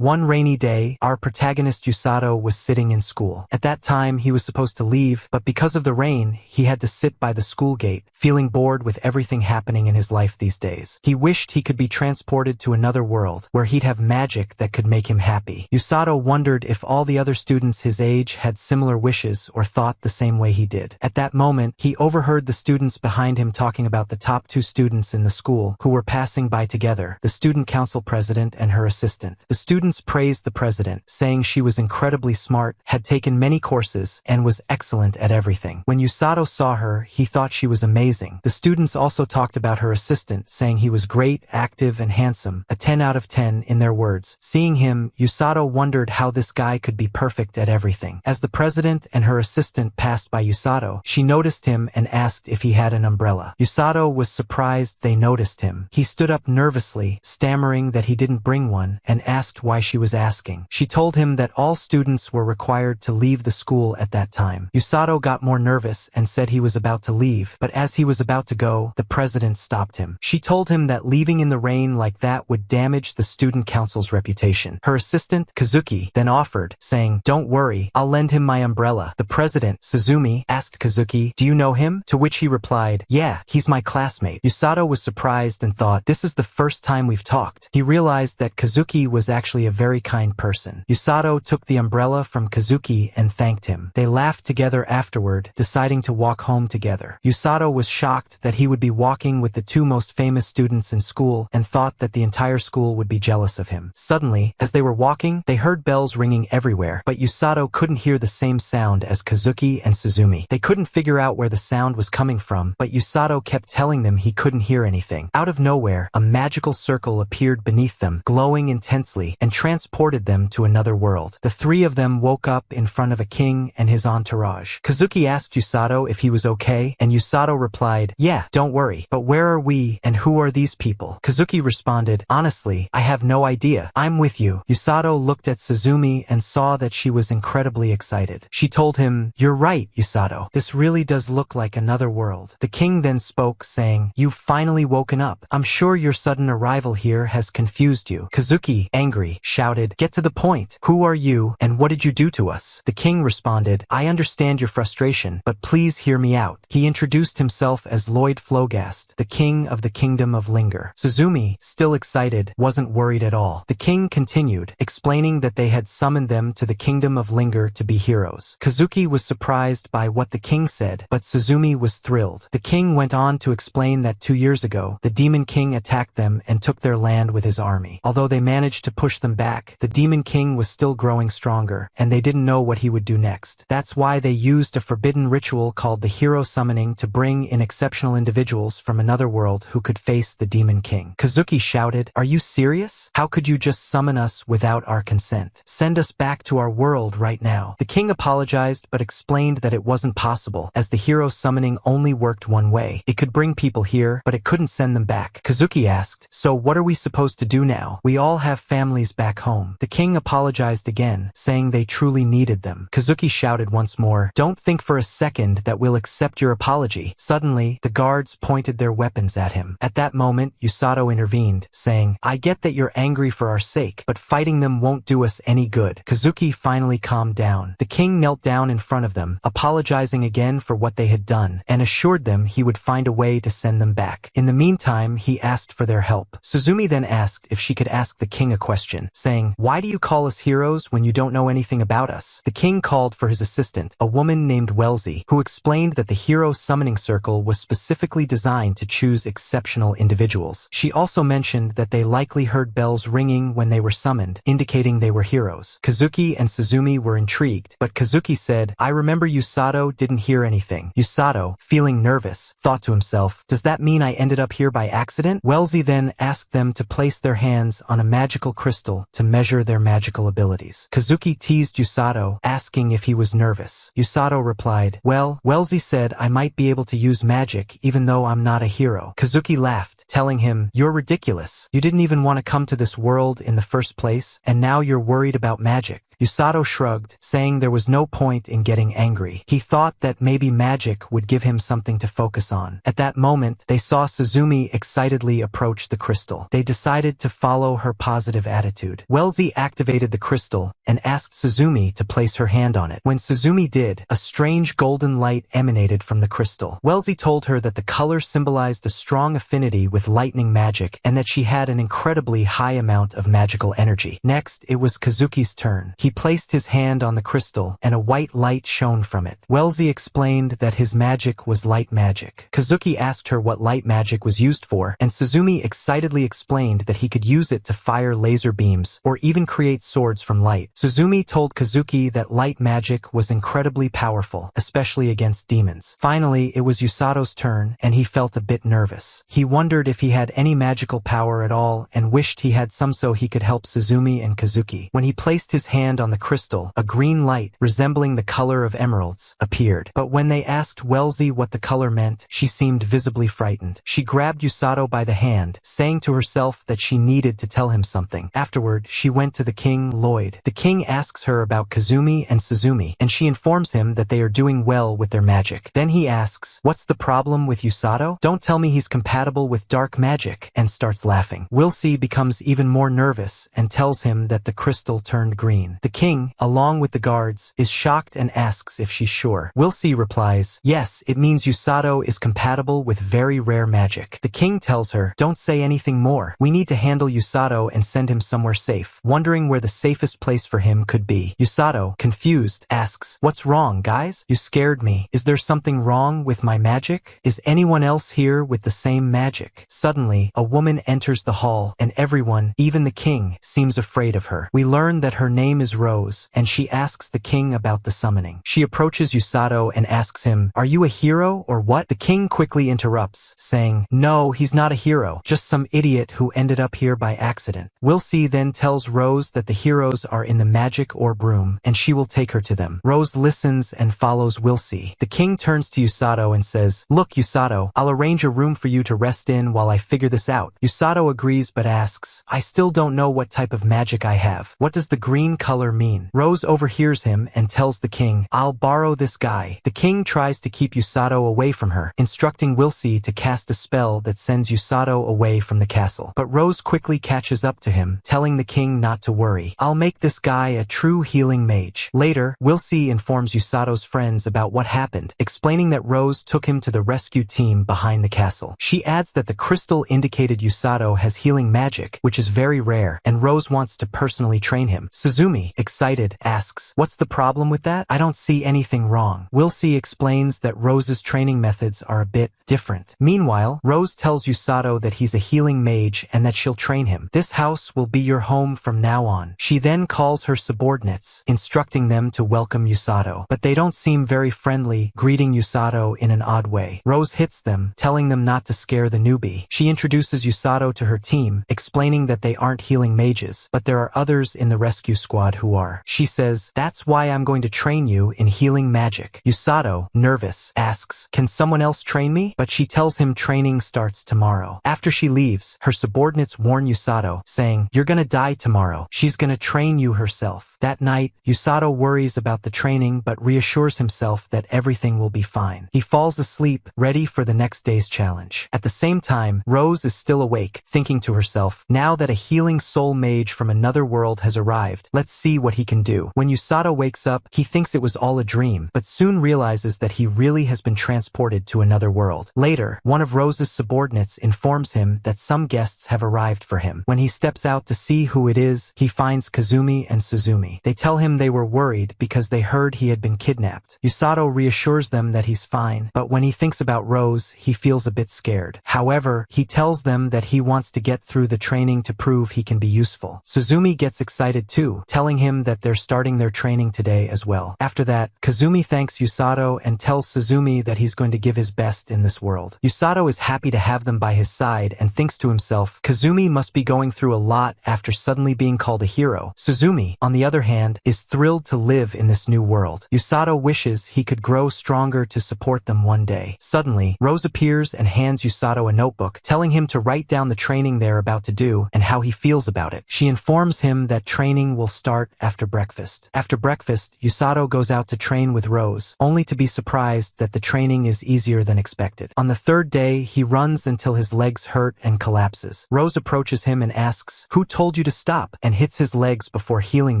One rainy day, our protagonist Yusato was sitting in school. At that time, he was supposed to leave, but because of the rain, he had to sit by the school gate, feeling bored with everything happening in his life these days. He wished he could be transported to another world, where he'd have magic that could make him happy. Yusato wondered if all the other students his age had similar wishes or thought the same way he did. At that moment, he overheard the students behind him talking about the top 2 students in the school who were passing by together, the student council president and her assistant. The students praised the president, saying she was incredibly smart, had taken many courses, and was excellent at everything. When Yusato saw her, he thought she was amazing. The students also talked about her assistant, saying he was great, active, and handsome, a 10 out of 10 in their words. Seeing him, Yusato wondered how this guy could be perfect at everything. As the president and her assistant passed by Yusato, she noticed him and asked if he had an umbrella. Yusato was surprised they noticed him. He stood up nervously, stammering that he didn't bring one, and asked why she was asking. She told him that all students were required to leave the school at that time. Yusato got more nervous and said he was about to leave, but as he was about to go, the president stopped him. She told him that leaving in the rain like that would damage the student council's reputation. Her assistant, Kazuki, then offered, saying, "Don't worry, I'll lend him my umbrella." The president, Suzumi, asked Kazuki, "Do you know him?" To which he replied, "Yeah, he's my classmate." Yusato was surprised and thought, this is the first time we've talked. He realized that Kazuki was actually a very kind person. Yusato took the umbrella from Kazuki and thanked him. They laughed together afterward, deciding to walk home together. Yusato was shocked that he would be walking with the 2 most famous students in school and thought that the entire school would be jealous of him. Suddenly, as they were walking, they heard bells ringing everywhere, but Yusato couldn't hear the same sound as Kazuki and Suzumi. They couldn't figure out where the sound was coming from, but Yusato kept telling them he couldn't hear anything. Out of nowhere, a magical circle appeared beneath them, glowing intensely, and transported them to another world. The 3 of them woke up in front of a king and his entourage. Kazuki asked Yusato if he was okay, and Yusato replied, "Yeah, don't worry, but where are we and who are these people?" Kazuki responded, "Honestly, I have no idea. I'm with you." Yusato looked at Suzumi and saw that she was incredibly excited. She told him, "You're right, Yusato. This really does look like another world." The king then spoke, saying, "You've finally woken up. I'm sure your sudden arrival here has confused you." Kazuki, angry, shouted, "Get to the point. Who are you, and what did you do to us?" The king responded, "I understand your frustration, but please hear me out." He introduced himself as Lloyd Flogast, the king of the kingdom of Linger. Suzumi, still excited, wasn't worried at all. The king continued, explaining that they had summoned them to the kingdom of Linger to be heroes. Kazuki was surprised by what the king said, but Suzumi was thrilled. The king went on to explain that 2 years ago, the Demon King attacked them and took their land with his army. Although they managed to push them back, the Demon King was still growing stronger, and they didn't know what he would do next. That's why they used a forbidden ritual called the hero summoning to bring in exceptional individuals from another world who could face the Demon King. Kazuki shouted, "Are you serious? How could you just summon us without our consent? Send us back to our world right now." The king apologized but explained that it wasn't possible, as the hero summoning only worked one way. It could bring people here, but it couldn't send them back. Kazuki asked, "So what are we supposed to do now? We all have families back home." The king apologized again, saying they truly needed them. Kazuki shouted once more, "Don't think for a second that we'll accept your apology." Suddenly, the guards pointed their weapons at him. At that moment, Yusato intervened, saying, "I get that you're angry for our sake, but fighting them won't do us any good." Kazuki finally calmed down. The king knelt down in front of them, apologizing again for what they had done, and assured them he would find a way to send them back. In the meantime, he asked for their help. Suzumi then asked if she could ask the king a question, saying, "Why do you call us heroes when you don't know anything about us?" The king called for his assistant, a woman named Wellesley, who explained that the hero summoning circle was specifically designed to choose exceptional individuals. She also mentioned that they likely heard bells ringing when they were summoned, indicating they were heroes. Kazuki and Suzumi were intrigued, but Kazuki said, "I remember Yusato didn't hear anything." Yusato, feeling nervous, thought to himself, "Does that mean I ended up here by accident?" Wellesley then asked them to place their hands on a magical crystal to measure their magical abilities. Kazuki teased Yusato, asking if he was nervous. Yusato replied, "Well, Wellesley said I might be able to use magic even though I'm not a hero." Kazuki laughed, telling him, "You're ridiculous. You didn't even want to come to this world in the first place, and now you're worried about magic." Yusato shrugged, saying there was no point in getting angry. He thought that maybe magic would give him something to focus on. At that moment, they saw Suzumi excitedly approach the crystal. They decided to follow her positive attitude. continued. Wellesley activated the crystal and asked Suzumi to place her hand on it. When Suzumi did, a strange golden light emanated from the crystal. Wellesley told her that the color symbolized a strong affinity with lightning magic and that she had an incredibly high amount of magical energy. Next, it was Kazuki's turn. He placed his hand on the crystal and a white light shone from it. Wellesley explained that his magic was light magic. Kazuki asked her what light magic was used for, and Suzumi excitedly explained that he could use it to fire laser beams or even create swords from light. Suzumi told Kazuki that light magic was incredibly powerful, especially against demons. Finally, it was Usato's turn, and he felt a bit nervous. He wondered if he had any magical power at all and wished he had some so he could help Suzumi and Kazuki. When he placed his hand on the crystal, a green light, resembling the color of emeralds, appeared. But when they asked Wellesley what the color meant, she seemed visibly frightened. She grabbed Usato by the hand, saying to herself that she needed to tell him something. Afterward, she went to the king, Lloyd. The king asks her about Kazumi and Suzumi, and she informs him that they are doing well with their magic. Then he asks, "What's the problem with Usato? Don't tell me he's compatible with dark magic," and starts laughing. Wellesley becomes even more nervous and tells him that the crystal turned green. The king, along with the guards, is shocked and asks if she's sure. Wellesley replies, "Yes, it means Usato is compatible with very rare magic." The king tells her, "Don't say anything more. We need to handle Usato and send him somewhere safe," wondering where the safest place for him could be. Usato, confused, asks, "What's wrong, guys? You scared me. Is there something wrong with my magic? Is anyone else here with the same magic?" Suddenly, a woman enters the hall, and everyone, even the king, seems afraid of her. We learn that her name is Rose, and she asks the king about the summoning. She approaches Usato and asks him, "Are you a hero or what?" The king quickly interrupts, saying, "No, he's not a hero, just some idiot who ended up here by accident." Wellesley then tells Rose that the heroes are in the magic orb room, and she will take her to them. Rose listens and follows Wellesley. The king turns to Usato and says, "Look, Usato, I'll arrange a room for you to rest in while I figure this out." Usato agrees but asks, "I still don't know what type of magic I have. What does the green color mean?" Rose overhears him and tells the king, "I'll borrow this guy." The king tries to keep Usato away from her, instructing Wellesley to cast a spell that sends Usato away from the castle. But Rose quickly catches up to him, telling the king not to worry. "I'll make this guy a true healing mage." Later, Wellesley informs Usato's friends about what happened, explaining that Rose took him to the rescue team behind the castle. She adds that the crystal indicated Usato has healing magic, which is very rare, and Rose wants to personally train him. Suzumi, excited, asks, "What's the problem with that? I don't see anything wrong." Wellesley explains that Rose's training methods are a bit different. Meanwhile, Rose tells Usato that he's a healing mage and that she'll train him. "This house will be your home from now on." She then calls her subordinates, instructing them to welcome Usato, but they don't seem very friendly, greeting Usato in an odd way. Rose hits them, telling them not to scare the newbie. She introduces Usato to her team, explaining that they aren't healing mages, but there are others in the rescue squad who are. She says, "That's why I'm going to train you in healing magic." Usato, nervous, asks, "Can someone else train me?" But she tells him training starts tomorrow. After she leaves, her subordinates warn Usato, saying, "You're gonna die tomorrow. She's gonna train you herself." That night, Usato worries about the training but reassures himself that everything will be fine. He falls asleep, ready for the next day's challenge. At the same time, Rose is still awake, thinking to herself, "Now that a healing soul mage from another world has arrived, let's see what he can do." When Usato wakes up, he thinks it was all a dream, but soon realizes that he really has been transported to another world. Later, one of Rose's subordinates informs him that some guests have arrived for him. When he steps out to see who it is, he finds Kazumi and Suzumi. They tell him they were worried because they heard he had been kidnapped. Usato reassures them that he's fine, but when he thinks about Rose, he feels a bit scared. However, he tells them that he wants to get through the training to prove he can be useful. Suzumi gets excited too, telling him that they're starting their training today as well. After that, Kazumi thanks Usato and tells Suzumi that he's going to give his best in this world. Usato is happy to have them by his side and thinks to himself, Kazumi must be going through a lot after suddenly being called a hero. Suzumi, on the other hand, is thrilled to live in this new world. Usato wishes he could grow stronger to support them one day. Suddenly, Rose appears and hands Usato a notebook, telling him to write down the training they're about to do and how he feels about it. She informs him that training will start after breakfast. After breakfast, Usato goes out to train with Rose, only to be surprised that the training is easier than expected. On the third day, he runs until his legs hurt and collapses. Rose approaches him and asks, "Who told told you to stop, and hits his legs before healing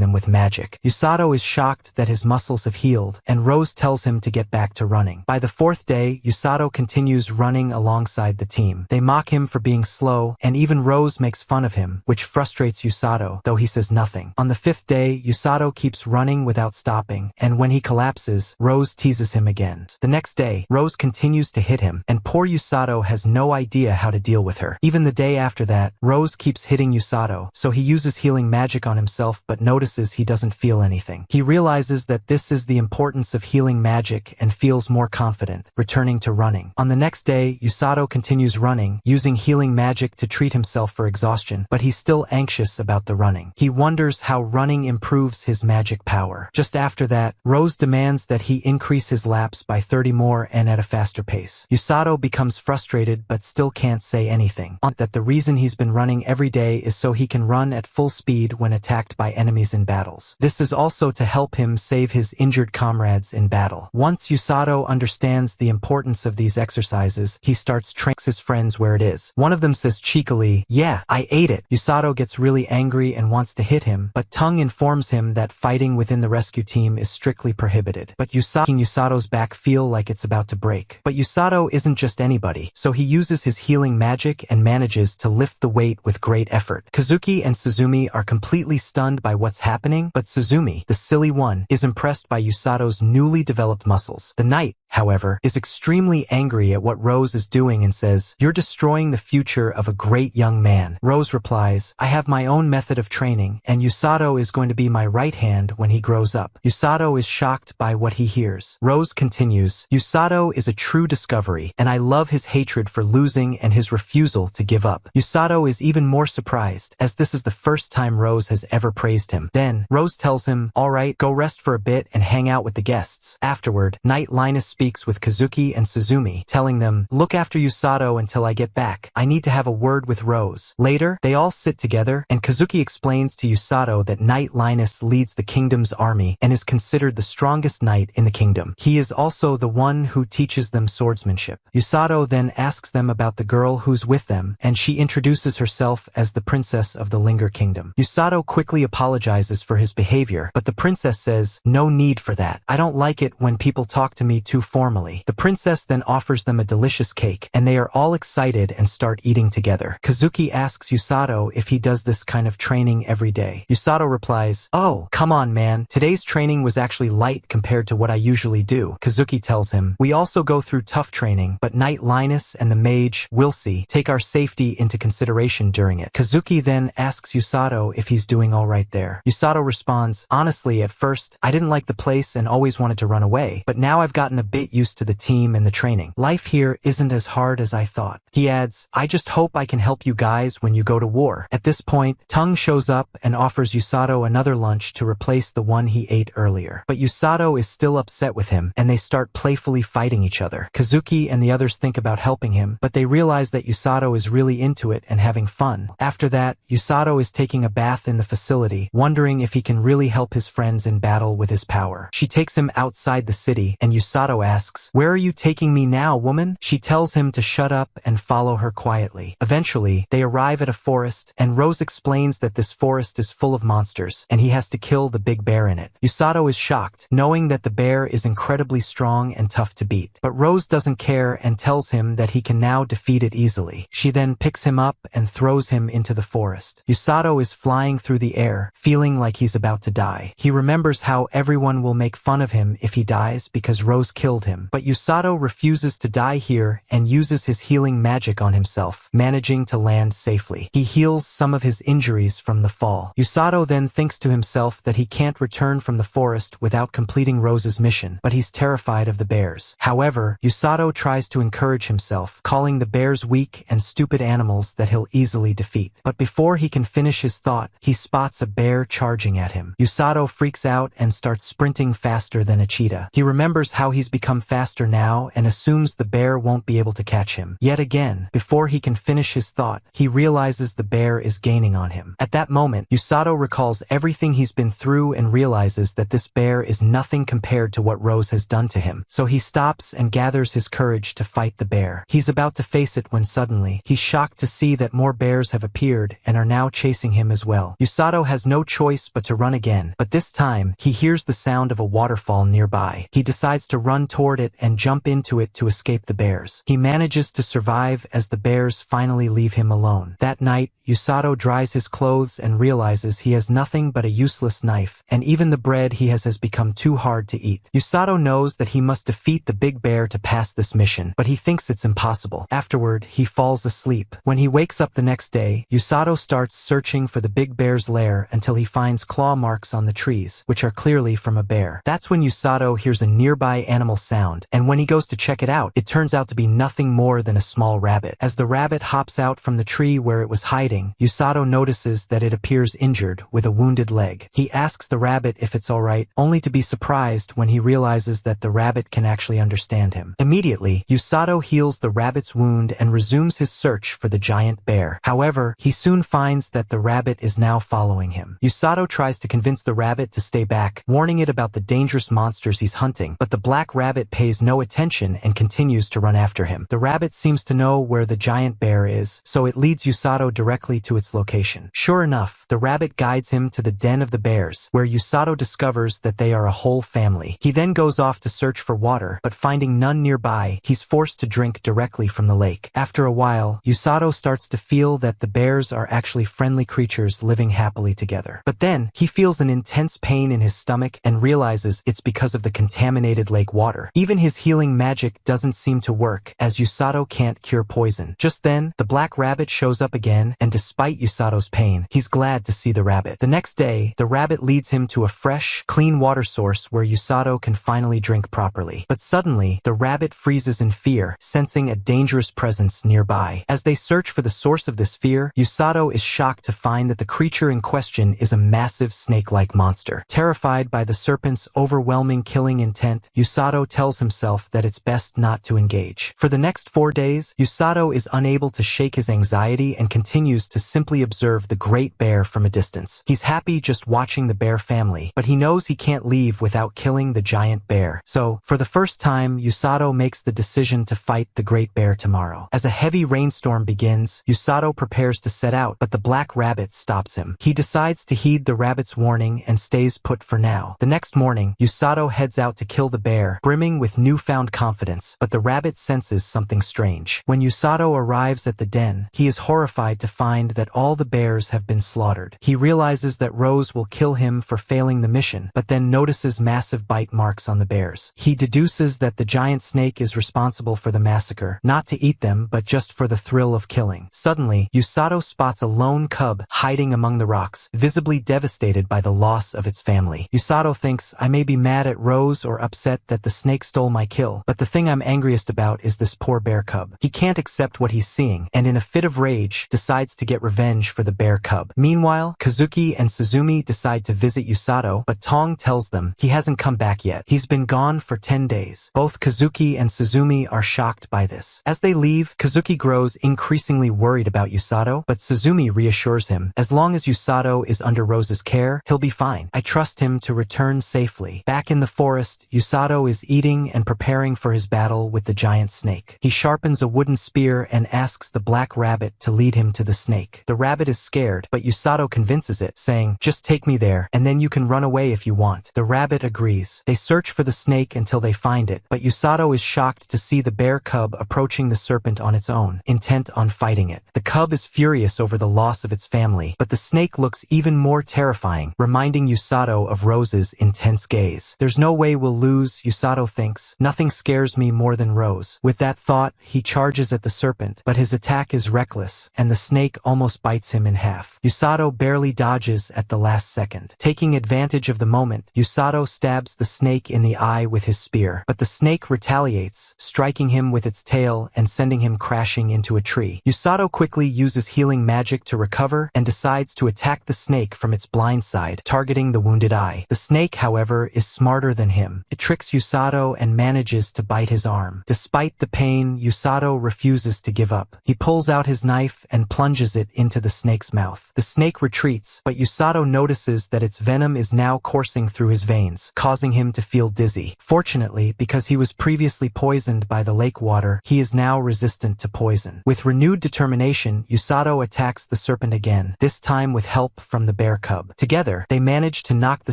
them with magic. Yusato is shocked that his muscles have healed, and Rose tells him to get back to running. By the 4th day, Yusato continues running alongside the team. They mock him for being slow, and even Rose makes fun of him, which frustrates Yusato, though he says nothing. On the 5th day, Yusato keeps running without stopping, and when he collapses, Rose teases him again. The next day, Rose continues to hit him, and poor Yusato has no idea how to deal with her. Even the day after that, Rose keeps hitting Yusato, so he uses healing magic on himself but notices he doesn't feel anything. He realizes that this is the importance of healing magic and feels more confident, returning to running. On the next day, Yusato continues running, using healing magic to treat himself for exhaustion, but he's still anxious about the running. He wonders how running improves his magic power. Just after that, Rose demands that he increase his laps by 30 more and at a faster pace. Yusato becomes frustrated but still can't say anything. That the reason he's been running every day is so he can run at full speed when attacked by enemies in battles. This is also to help him save his injured comrades in battle. Once Yusato understands the importance of these exercises, he starts training his friends where it is. One of them says cheekily, "Yeah, I ate it." Yusato gets really angry and wants to hit him, but Tung informs him that fighting within the rescue team is strictly prohibited. But Yusato's back feel like it's about to break. But Yusato isn't just anybody, so he uses his healing magic and manages to lift the weight with great effort. Kazuki and Suzumi are completely stunned by what's happening, but Suzumi, the silly one, is impressed by Yusato's newly developed muscles. The knight, however, is extremely angry at what Rose is doing and says, "You're destroying the future of a great young man." Rose replies, "I have my own method of training, and Yusato is going to be my right hand when he grows up." Yusato is shocked by what he hears. Rose continues, "Yusato is a true discovery, and I love his hatred for losing and his refusal to give up." Yusato is even more surprised, as this is the first time Rose has ever praised him. Then, Rose tells him, "All right, go rest for a bit and hang out with the guests." Afterward, Knight Linus speaks with Kazuki and Suzumi, telling them, "Look after Yusato until I get back. I need to have a word with Rose." Later, they all sit together, and Kazuki explains to Yusato that Knight Linus leads the kingdom's army and is considered the strongest knight in the kingdom. He is also the one who teaches them swordsmanship. Yusato then asks them about the girl who's with them, and she introduces herself as the princess of the Linger Kingdom. Yusato quickly apologizes for his behavior, but the princess says, "No need for that. I don't like it when people talk to me too formally." The princess then offers them a delicious cake, and they are all excited and start eating together. Kazuki asks Yusato if he does this kind of training every day. Yusato replies, "Oh, come on man, today's training was actually light compared to what I usually do." Kazuki tells him, "We also go through tough training, but Knight Linus and the mage, Wilsey, take our safety into consideration during it." Kazuki then asks Yusato if he's doing alright there. Yusato responds, "Honestly, at first, I didn't like the place and always wanted to run away, but now I've gotten a bit used to the team and the training. Life here isn't as hard as I thought." He adds, "I just hope I can help you guys when you go to war." At this point, Tung shows up and offers Yusato another lunch to replace the one he ate earlier. But Yusato is still upset with him, and they start playfully fighting each other. Kazuki and the others think about helping him, but they realize that Yusato is really into it and having fun. After that, Yusato is taking a bath in the facility, wondering if he can really help his friends in battle with his power. She takes him outside the city, and Yusato asks, "Where are you taking me now, woman?" She tells him to shut up and follow her quietly. Eventually, they arrive at a forest, and Rose explains that this forest is full of monsters, and he has to kill the big bear in it. Yusato is shocked, knowing that the bear is incredibly strong and tough to beat. But Rose doesn't care and tells him that he can now defeat it easily. She then picks him up and throws him into the forest. Yusato is flying through the air, feeling like he's about to die. He remembers how everyone will make fun of him if he dies because Rose killed him. But Yusato refuses to die here and uses his healing magic on himself, managing to land safely. He heals some of his injuries from the fall. Yusato then thinks to himself that he can't return from the forest without completing Rose's mission, but he's terrified of the bears. However, Yusato tries to encourage himself, calling the bears weak and stupid animals that he'll easily defeat. But before he can finish his thought, he spots a bear charging at him. Yusato freaks out and starts sprinting faster than a cheetah. He remembers how he's become become faster now and assumes the bear won't be able to catch him. Yet again, before he can finish his thought, he realizes the bear is gaining on him. At that moment, Usato recalls everything he's been through and realizes that this bear is nothing compared to what Rose has done to him. So he stops and gathers his courage to fight the bear. He's about to face it when suddenly, he's shocked to see that more bears have appeared and are now chasing him as well. Usato has no choice but to run again, but this time, he hears the sound of a waterfall nearby. He decides to run toward it and jump into it to escape the bears. He manages to survive as the bears finally leave him alone. That night, Usato dries his clothes and realizes he has nothing but a useless knife, and even the bread he has become too hard to eat. Usato knows that he must defeat the big bear to pass this mission, but he thinks it's impossible. Afterward, he falls asleep. When he wakes up the next day, Usato starts searching for the big bear's lair until he finds claw marks on the trees, which are clearly from a bear. That's when Usato hears a nearby animal sound, and when he goes to check it out, it turns out to be nothing more than a small rabbit. As the rabbit hops out from the tree where it was hiding, Usato notices that it appears injured with a wounded leg. He asks the rabbit if it's alright, only to be surprised when he realizes that the rabbit can actually understand him. Immediately, Usato heals the rabbit's wound and resumes his search for the giant bear. However, he soon finds that the rabbit is now following him. Usato tries to convince the rabbit to stay back, warning it about the dangerous monsters he's hunting, but the black rabbit pays no attention and continues to run after him. The rabbit seems to know where the giant bear is, so it leads Usato directly to its location. Sure enough, the rabbit guides him to the den of the bears, where Usato discovers that they are a whole family. He then goes off to search for water, but finding none nearby, he's forced to drink directly from the lake. After a while, Usato starts to feel that the bears are actually friendly creatures living happily together. But then, he feels an intense pain in his stomach and realizes it's because of the contaminated lake water. Even his healing magic doesn't seem to work, as Usato can't cure poison. Just then, the black rabbit shows up again, and despite Usato's pain, he's glad to see the rabbit. The next day, the rabbit leads him to a fresh, clean water source where Usato can finally drink properly. But suddenly, the rabbit freezes in fear, sensing a dangerous presence nearby. As they search for the source of this fear, Usato is shocked to find that the creature in question is a massive snake-like monster. Terrified by the serpent's overwhelming killing intent, Usato tells himself that it's best not to engage. For the next 4 days, Usato is unable to shake his anxiety and continues to simply observe the great bear from a distance. He's happy just watching the bear family, but he knows he can't leave without killing the giant bear. So, for the first time, Usato makes the decision to fight the great bear tomorrow. As a heavy rainstorm begins, Usato prepares to set out, but the black rabbit stops him. He decides to heed the rabbit's warning and stays put for now. The next morning, Usato heads out to kill the bear, brimming with newfound confidence, but the rabbit senses something strange. When Usato arrives at the den, he is horrified to find that all the bears have been slaughtered. He realizes that Rose will kill him for failing the mission, but then notices massive bite marks on the bears. He deduces that the giant snake is responsible for the massacre, not to eat them, but just for the thrill of killing. Suddenly, Usato spots a lone cub hiding among the rocks, visibly devastated by the loss of its family. Usato thinks, I may be mad at Rose or upset that the snake stole my kill, but the thing I'm angriest about is this poor bear cub. He can't accept what he's seeing, and in a fit of rage, decides to get revenge for the bear cub. Meanwhile, Kazuki and Suzumi decide to visit Usato, but Tong tells them he hasn't come back yet. He's been gone for 10 days. Both Kazuki and Suzumi are shocked by this. As they leave, Kazuki grows increasingly worried about Usato, but Suzumi reassures him, as long as Usato is under Rose's care, he'll be fine. I trust him to return safely. Back in the forest, Usato is eating and preparing for his battle with the giant snake. He sharpens a wooden spear and asks the black rabbit to lead him to the snake. The rabbit is scared, but Usato convinces it, saying, just take me there, and then you can run away if you want. The rabbit agrees. They search for the snake until they find it, but Usato is shocked to see the bear cub approaching the serpent on its own, intent on fighting it. The cub is furious over the loss of its family, but the snake looks even more terrifying, reminding Usato of Rose's intense gaze. There's no way we'll lose, Usato thinks. Nothing scares me more than Rose. With that thought, he charges at the serpent, but his attack is reckless, and the snake almost bites him in half. Usato barely dodges at the last second. Taking advantage of the moment, Usato stabs the snake in the eye with his spear, but the snake retaliates, striking him with its tail and sending him crashing into a tree. Usato quickly uses healing magic to recover and decides to attack the snake from its blind side, targeting the wounded eye. The snake, however, is smarter than him. It tricks Usato Yusato and manages to bite his arm. Despite the pain, Yusato refuses to give up. He pulls out his knife and plunges it into the snake's mouth. The snake retreats, but Yusato notices that its venom is now coursing through his veins, causing him to feel dizzy. Fortunately, because he was previously poisoned by the lake water, he is now resistant to poison. With renewed determination, Yusato attacks the serpent again, this time with help from the bear cub. Together, they manage to knock the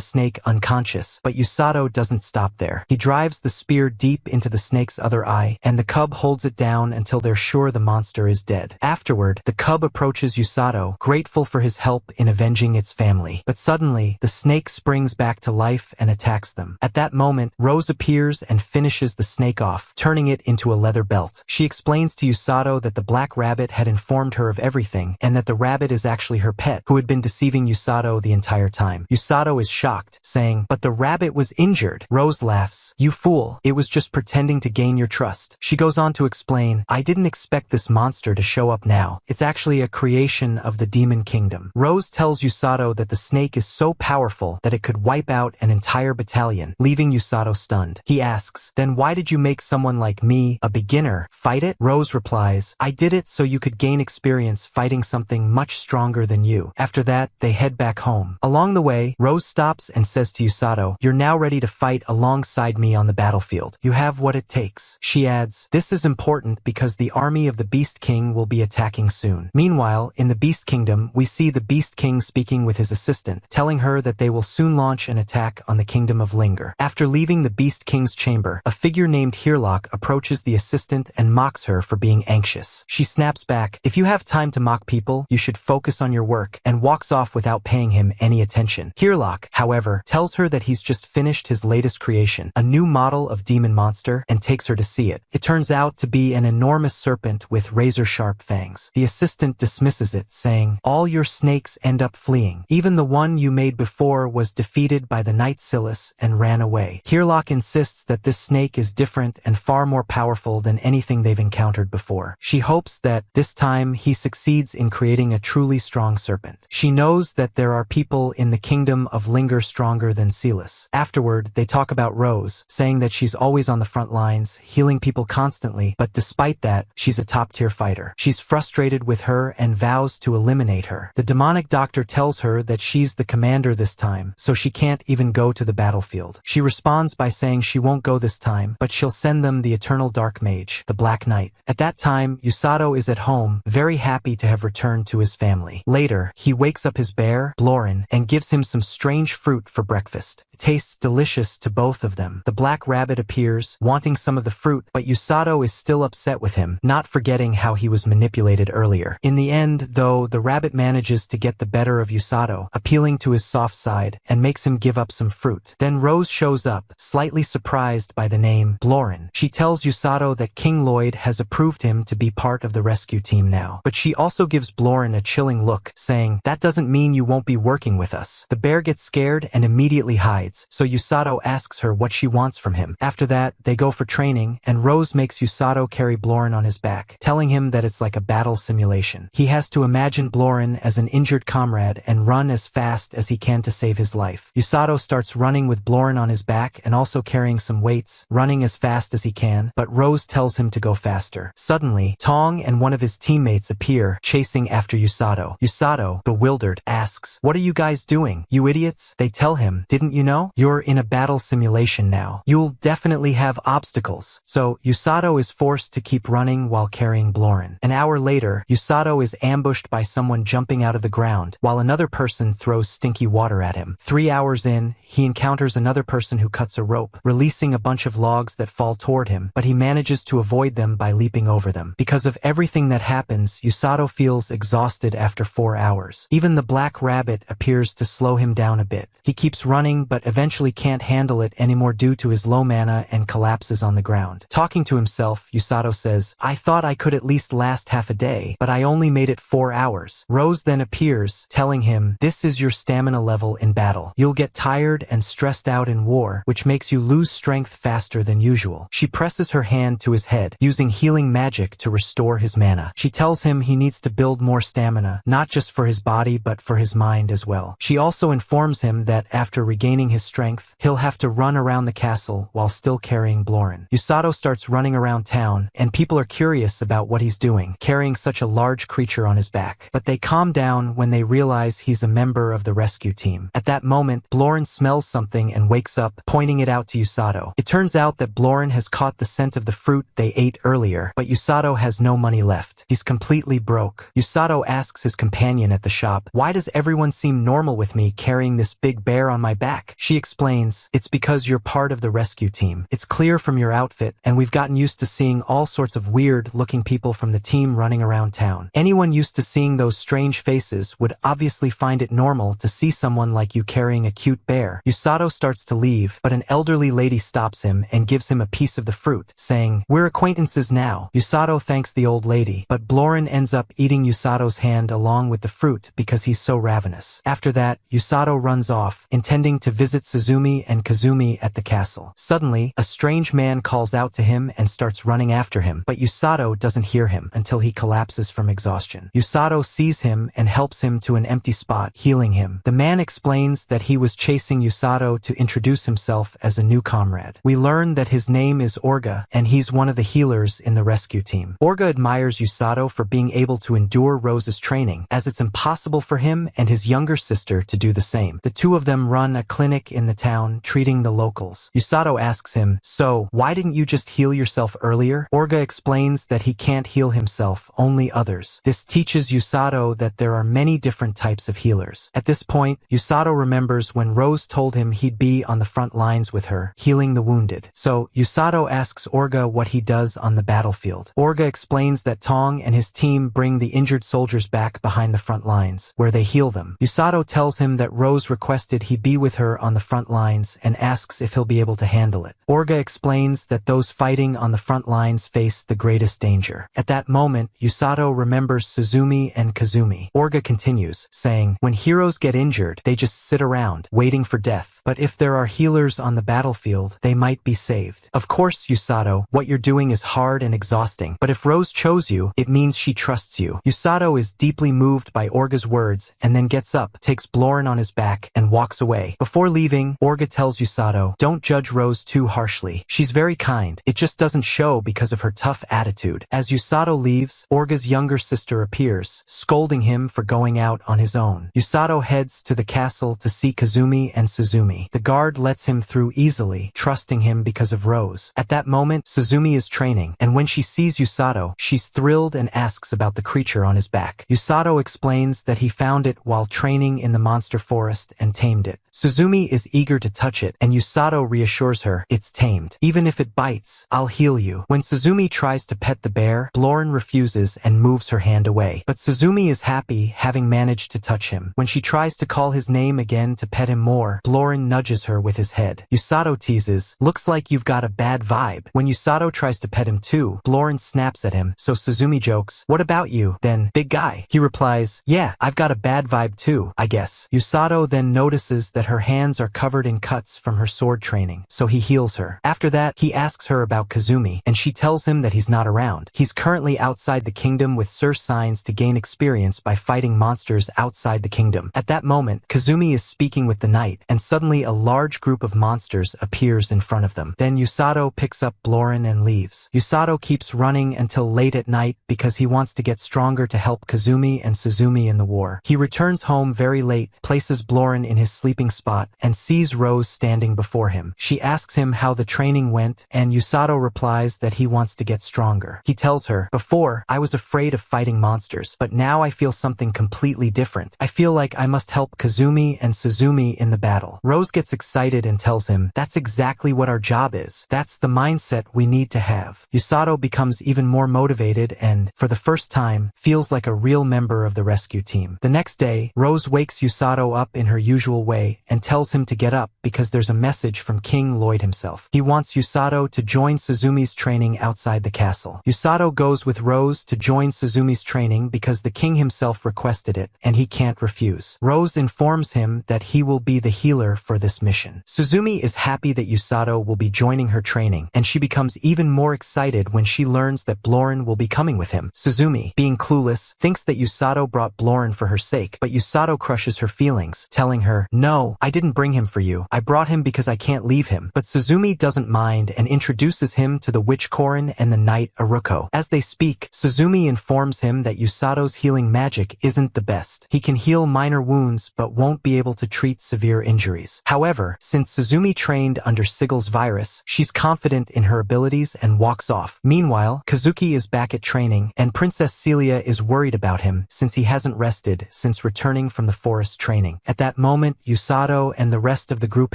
snake unconscious, but Yusato doesn't stop there. He drives the spear deep into the snake's other eye, and the cub holds it down until they're sure the monster is dead. Afterward, the cub approaches Yusato, grateful for his help in avenging its family. But suddenly, the snake springs back to life and attacks them. At that moment, Rose appears and finishes the snake off, turning it into a leather belt. She explains to Yusato that the black rabbit had informed her of everything, and that the rabbit is actually her pet, who had been deceiving Yusato the entire time. Yusato is shocked, saying, "But the rabbit was injured." Rose laughs, "You fool, it was just pretending to gain your trust." She goes on to explain, "I didn't expect this monster to show up now. It's actually a creation of the demon kingdom." Rose tells Yusato that the snake is so powerful that it could wipe out an entire battalion, leaving Yusato stunned. He asks, "Then why did you make someone like me, a beginner, fight it?" Rose replies, "I did it so you could gain experience fighting something much stronger than you." After that, they head back home. Along the way, Rose stops and says to Yusato, "You're now ready to fight alongside me on the battlefield. You have what it takes." She adds, "This is important because the army of the Beast King will be attacking soon." Meanwhile, in the Beast Kingdom, we see the Beast King speaking with his assistant, telling her that they will soon launch an attack on the kingdom of Linger. After leaving the Beast King's chamber, a figure named Hearlock approaches the assistant and mocks her for being anxious. She snaps back, "If you have time to mock people, you should focus on your work," and walks off without paying him any attention. Hearlock, however, tells her that he's just finished his latest creation, a new model of demon monster, and takes her to see it. It turns out to be an enormous serpent with razor-sharp fangs. The assistant dismisses it, saying, "All your snakes end up fleeing. Even the one you made before was defeated by the Knight Silas and ran away." Hearlock insists that this snake is different and far more powerful than anything they've encountered before. She hopes that, this time, he succeeds in creating a truly strong serpent. She knows that there are people in the kingdom of Linger stronger than Silas. Afterward, they talk about Rose, saying that she's always on the front lines, healing people constantly, but despite that, she's a top-tier fighter. She's frustrated with her and vows to eliminate her. The demonic doctor tells her that she's the commander this time, so she can't even go to the battlefield. She responds by saying she won't go this time, but she'll send them the Eternal Dark Mage, the Black Knight. At that time, Yusato is at home, very happy to have returned to his family. Later, he wakes up his bear, Blorin, and gives him some strange fruit for breakfast. It tastes delicious to both of them. The black rabbit appears, wanting some of the fruit, but Yusato is still upset with him, not forgetting how he was manipulated earlier. In the end, though, the rabbit manages to get the better of Yusato, appealing to his soft side, and makes him give up some fruit. Then Rose shows up, slightly surprised by the name Blorin. She tells Yusato that King Lloyd has approved him to be part of the rescue team now. But she also gives Blorin a chilling look, saying, "That doesn't mean you won't be working with us." The bear gets scared and immediately hides, so Yusato asks her what she wants from him. After that, they go for training, and Rose makes Yusato carry Blorin on his back, telling him that it's like a battle simulation. He has to imagine Blorin as an injured comrade and run as fast as he can to save his life. Yusato starts running with Blorin on his back and also carrying some weights, running as fast as he can, but Rose tells him to go faster. Suddenly, Tong and one of his teammates appear, chasing after Yusato. Yusato, bewildered, asks, "What are you guys doing, you idiots?" They tell him, "Didn't you know? You're in a battle simulation now. You'll definitely have obstacles." So, Yusato is forced to keep running while carrying Blorin. An hour later, Yusato is ambushed by someone jumping out of the ground, while another person throws stinky water at him. 3 hours in, he encounters another person who cuts a rope, releasing a bunch of logs that fall toward him, but he manages to avoid them by leaping over them. Because of everything that happens, Yusato feels exhausted after 4 hours. Even the black rabbit appears to slow him down a bit. He keeps running, but eventually can't handle it anymore due to his low mana and collapses on the ground. Talking to himself, Yusato says, "I thought I could at least last half a day, but I only made it 4 hours. Rose then appears, telling him, "This is your stamina level in battle. You'll get tired and stressed out in war, which makes you lose strength faster than usual." She presses her hand to his head, using healing magic to restore his mana. She tells him he needs to build more stamina, not just for his body but for his mind as well. She also informs him that after regaining his strength, he'll have to run around the castle castle while still carrying Blorin. Yusato starts running around town, and people are curious about what he's doing, carrying such a large creature on his back. But they calm down when they realize he's a member of the rescue team. At that moment, Blorin smells something and wakes up, pointing it out to Yusato. It turns out that Blorin has caught the scent of the fruit they ate earlier, but Yusato has no money left. He's completely broke. Yusato asks his companion at the shop, "Why does everyone seem normal with me carrying this big bear on my back?" She explains, "It's because you're part of the rescue team. It's clear from your outfit, and we've gotten used to seeing all sorts of weird-looking people from the team running around town. Anyone used to seeing those strange faces would obviously find it normal to see someone like you carrying a cute bear." Yusato starts to leave, but an elderly lady stops him and gives him a piece of the fruit, saying, "We're acquaintances now." Yusato thanks the old lady, but Blorin ends up eating Yusato's hand along with the fruit because he's so ravenous. After that, Yusato runs off, intending to visit Suzumi and Kazumi at the castle. Suddenly, a strange man calls out to him and starts running after him, but Yusato doesn't hear him until he collapses from exhaustion. Yusato sees him and helps him to an empty spot, healing him. The man explains that he was chasing Yusato to introduce himself as a new comrade. We learn that his name is Orga, and he's one of the healers in the rescue team. Orga admires Yusato for being able to endure Rose's training, as it's impossible for him and his younger sister to do the same. The two of them run a clinic in the town, treating the locals. Yusato asks him, "So, why didn't you just heal yourself earlier?" Orga explains that he can't heal himself, only others. This teaches Yusato that there are many different types of healers. At this point, Yusato remembers when Rose told him he'd be on the front lines with her, healing the wounded. So, Yusato asks Orga what he does on the battlefield. Orga explains that Tong and his team bring the injured soldiers back behind the front lines, where they heal them. Yusato tells him that Rose requested he be with her on the front lines and asks if he'll be able to handle it. Orga explains that those fighting on the front lines face the greatest danger. At that moment, Yusato remembers Suzumi and Kazumi. Orga continues, saying, "When heroes get injured, they just sit around, waiting for death. But if there are healers on the battlefield, they might be saved. Of course, Yusato, what you're doing is hard and exhausting, but if Rose chose you, it means she trusts you." Yusato is deeply moved by Orga's words and then gets up, takes Blorin on his back, and walks away. Before leaving, Orga tells Yusato, "Don't judge Rose too harshly. She's very kind. It just doesn't show because of her tough attitude." As Yusato leaves, Orga's younger sister appears, scolding him for going out on his own. Yusato heads to the castle to see Kazumi and Suzumi. The guard lets him through easily, trusting him because of Rose. At that moment, Suzumi is training, and when she sees Yusato, she's thrilled and asks about the creature on his back. Yusato explains that he found it while training in the monster forest and tamed it. Suzumi is eager to touch it, and Yusato reassures her, "It's tamed. Even if it bites, I'll heal you." When Suzumi tries to pet the bear, Blorin refuses and moves her hand away. But Suzumi is happy, having managed to touch him. When she tries to call his name again to pet him more, Blorin nudges her with his head. Yusato teases, "Looks like you've got a bad vibe." When Yusato tries to pet him too, Blorin snaps at him, so Suzumi jokes, "What about you, then, big guy?" He replies, "Yeah, I've got a bad vibe too, I guess." Yusato then notices that her hands are covered in cuts from her sword training, so he heals her. After that, he asks her about Kazumi, and she tells him that he's not around. He's currently outside the kingdom with Sir Signs to gain experience by fighting monsters outside the kingdom. At that moment, Kazumi is speaking with the knight, and suddenly a large group of monsters appears in front of them. Then Yusato picks up Blorin and leaves. Yusato keeps running until late at night because he wants to get stronger to help Kazumi and Suzumi in the war. He returns home very late, places Blorin in his sleeping spot, and sees Rose standing before him. She asks him how the training went, and Yusato replies that he wants to get stronger. He tells her, "Before, I was afraid of fighting monsters, but now I feel something completely different. I feel like I must help Kazumi and Suzumi in the battle." Rose gets excited and tells him, "That's exactly what our job is. That's the mindset we need to have." Yusato becomes even more motivated and, for the first time, feels like a real member of the rescue team. The next day, Rose wakes Yusato up in her usual way and tells him to get up because there's a message from King Lloyd himself. He wants Yusato to join Suzumi's training outside the castle. Yusato goes with Rose to join Suzumi's training because the king himself requested it, and he can't refuse. Rose informs him that he will be the healer for this mission. Suzumi is happy that Yusato will be joining her training, and she becomes even more excited when she learns that Blorin will be coming with him. Suzumi, being clueless, thinks that Yusato brought Blorin for her sake, but Yusato crushes her feelings, telling her, "No, I didn't bring him for you. I brought him because I can't leave him. him. But Suzumi doesn't mind and introduces him to the witch Korin and the knight Aruko. As they speak, Suzumi informs him that Usato's healing magic isn't the best. He can heal minor wounds but won't be able to treat severe injuries. However, since Suzumi trained under Sigel's virus, she's confident in her abilities and walks off. Meanwhile, Kazuki is back at training, and Princess Celia is worried about him since he hasn't rested since returning from the forest training. At that moment, Usato and the rest of the group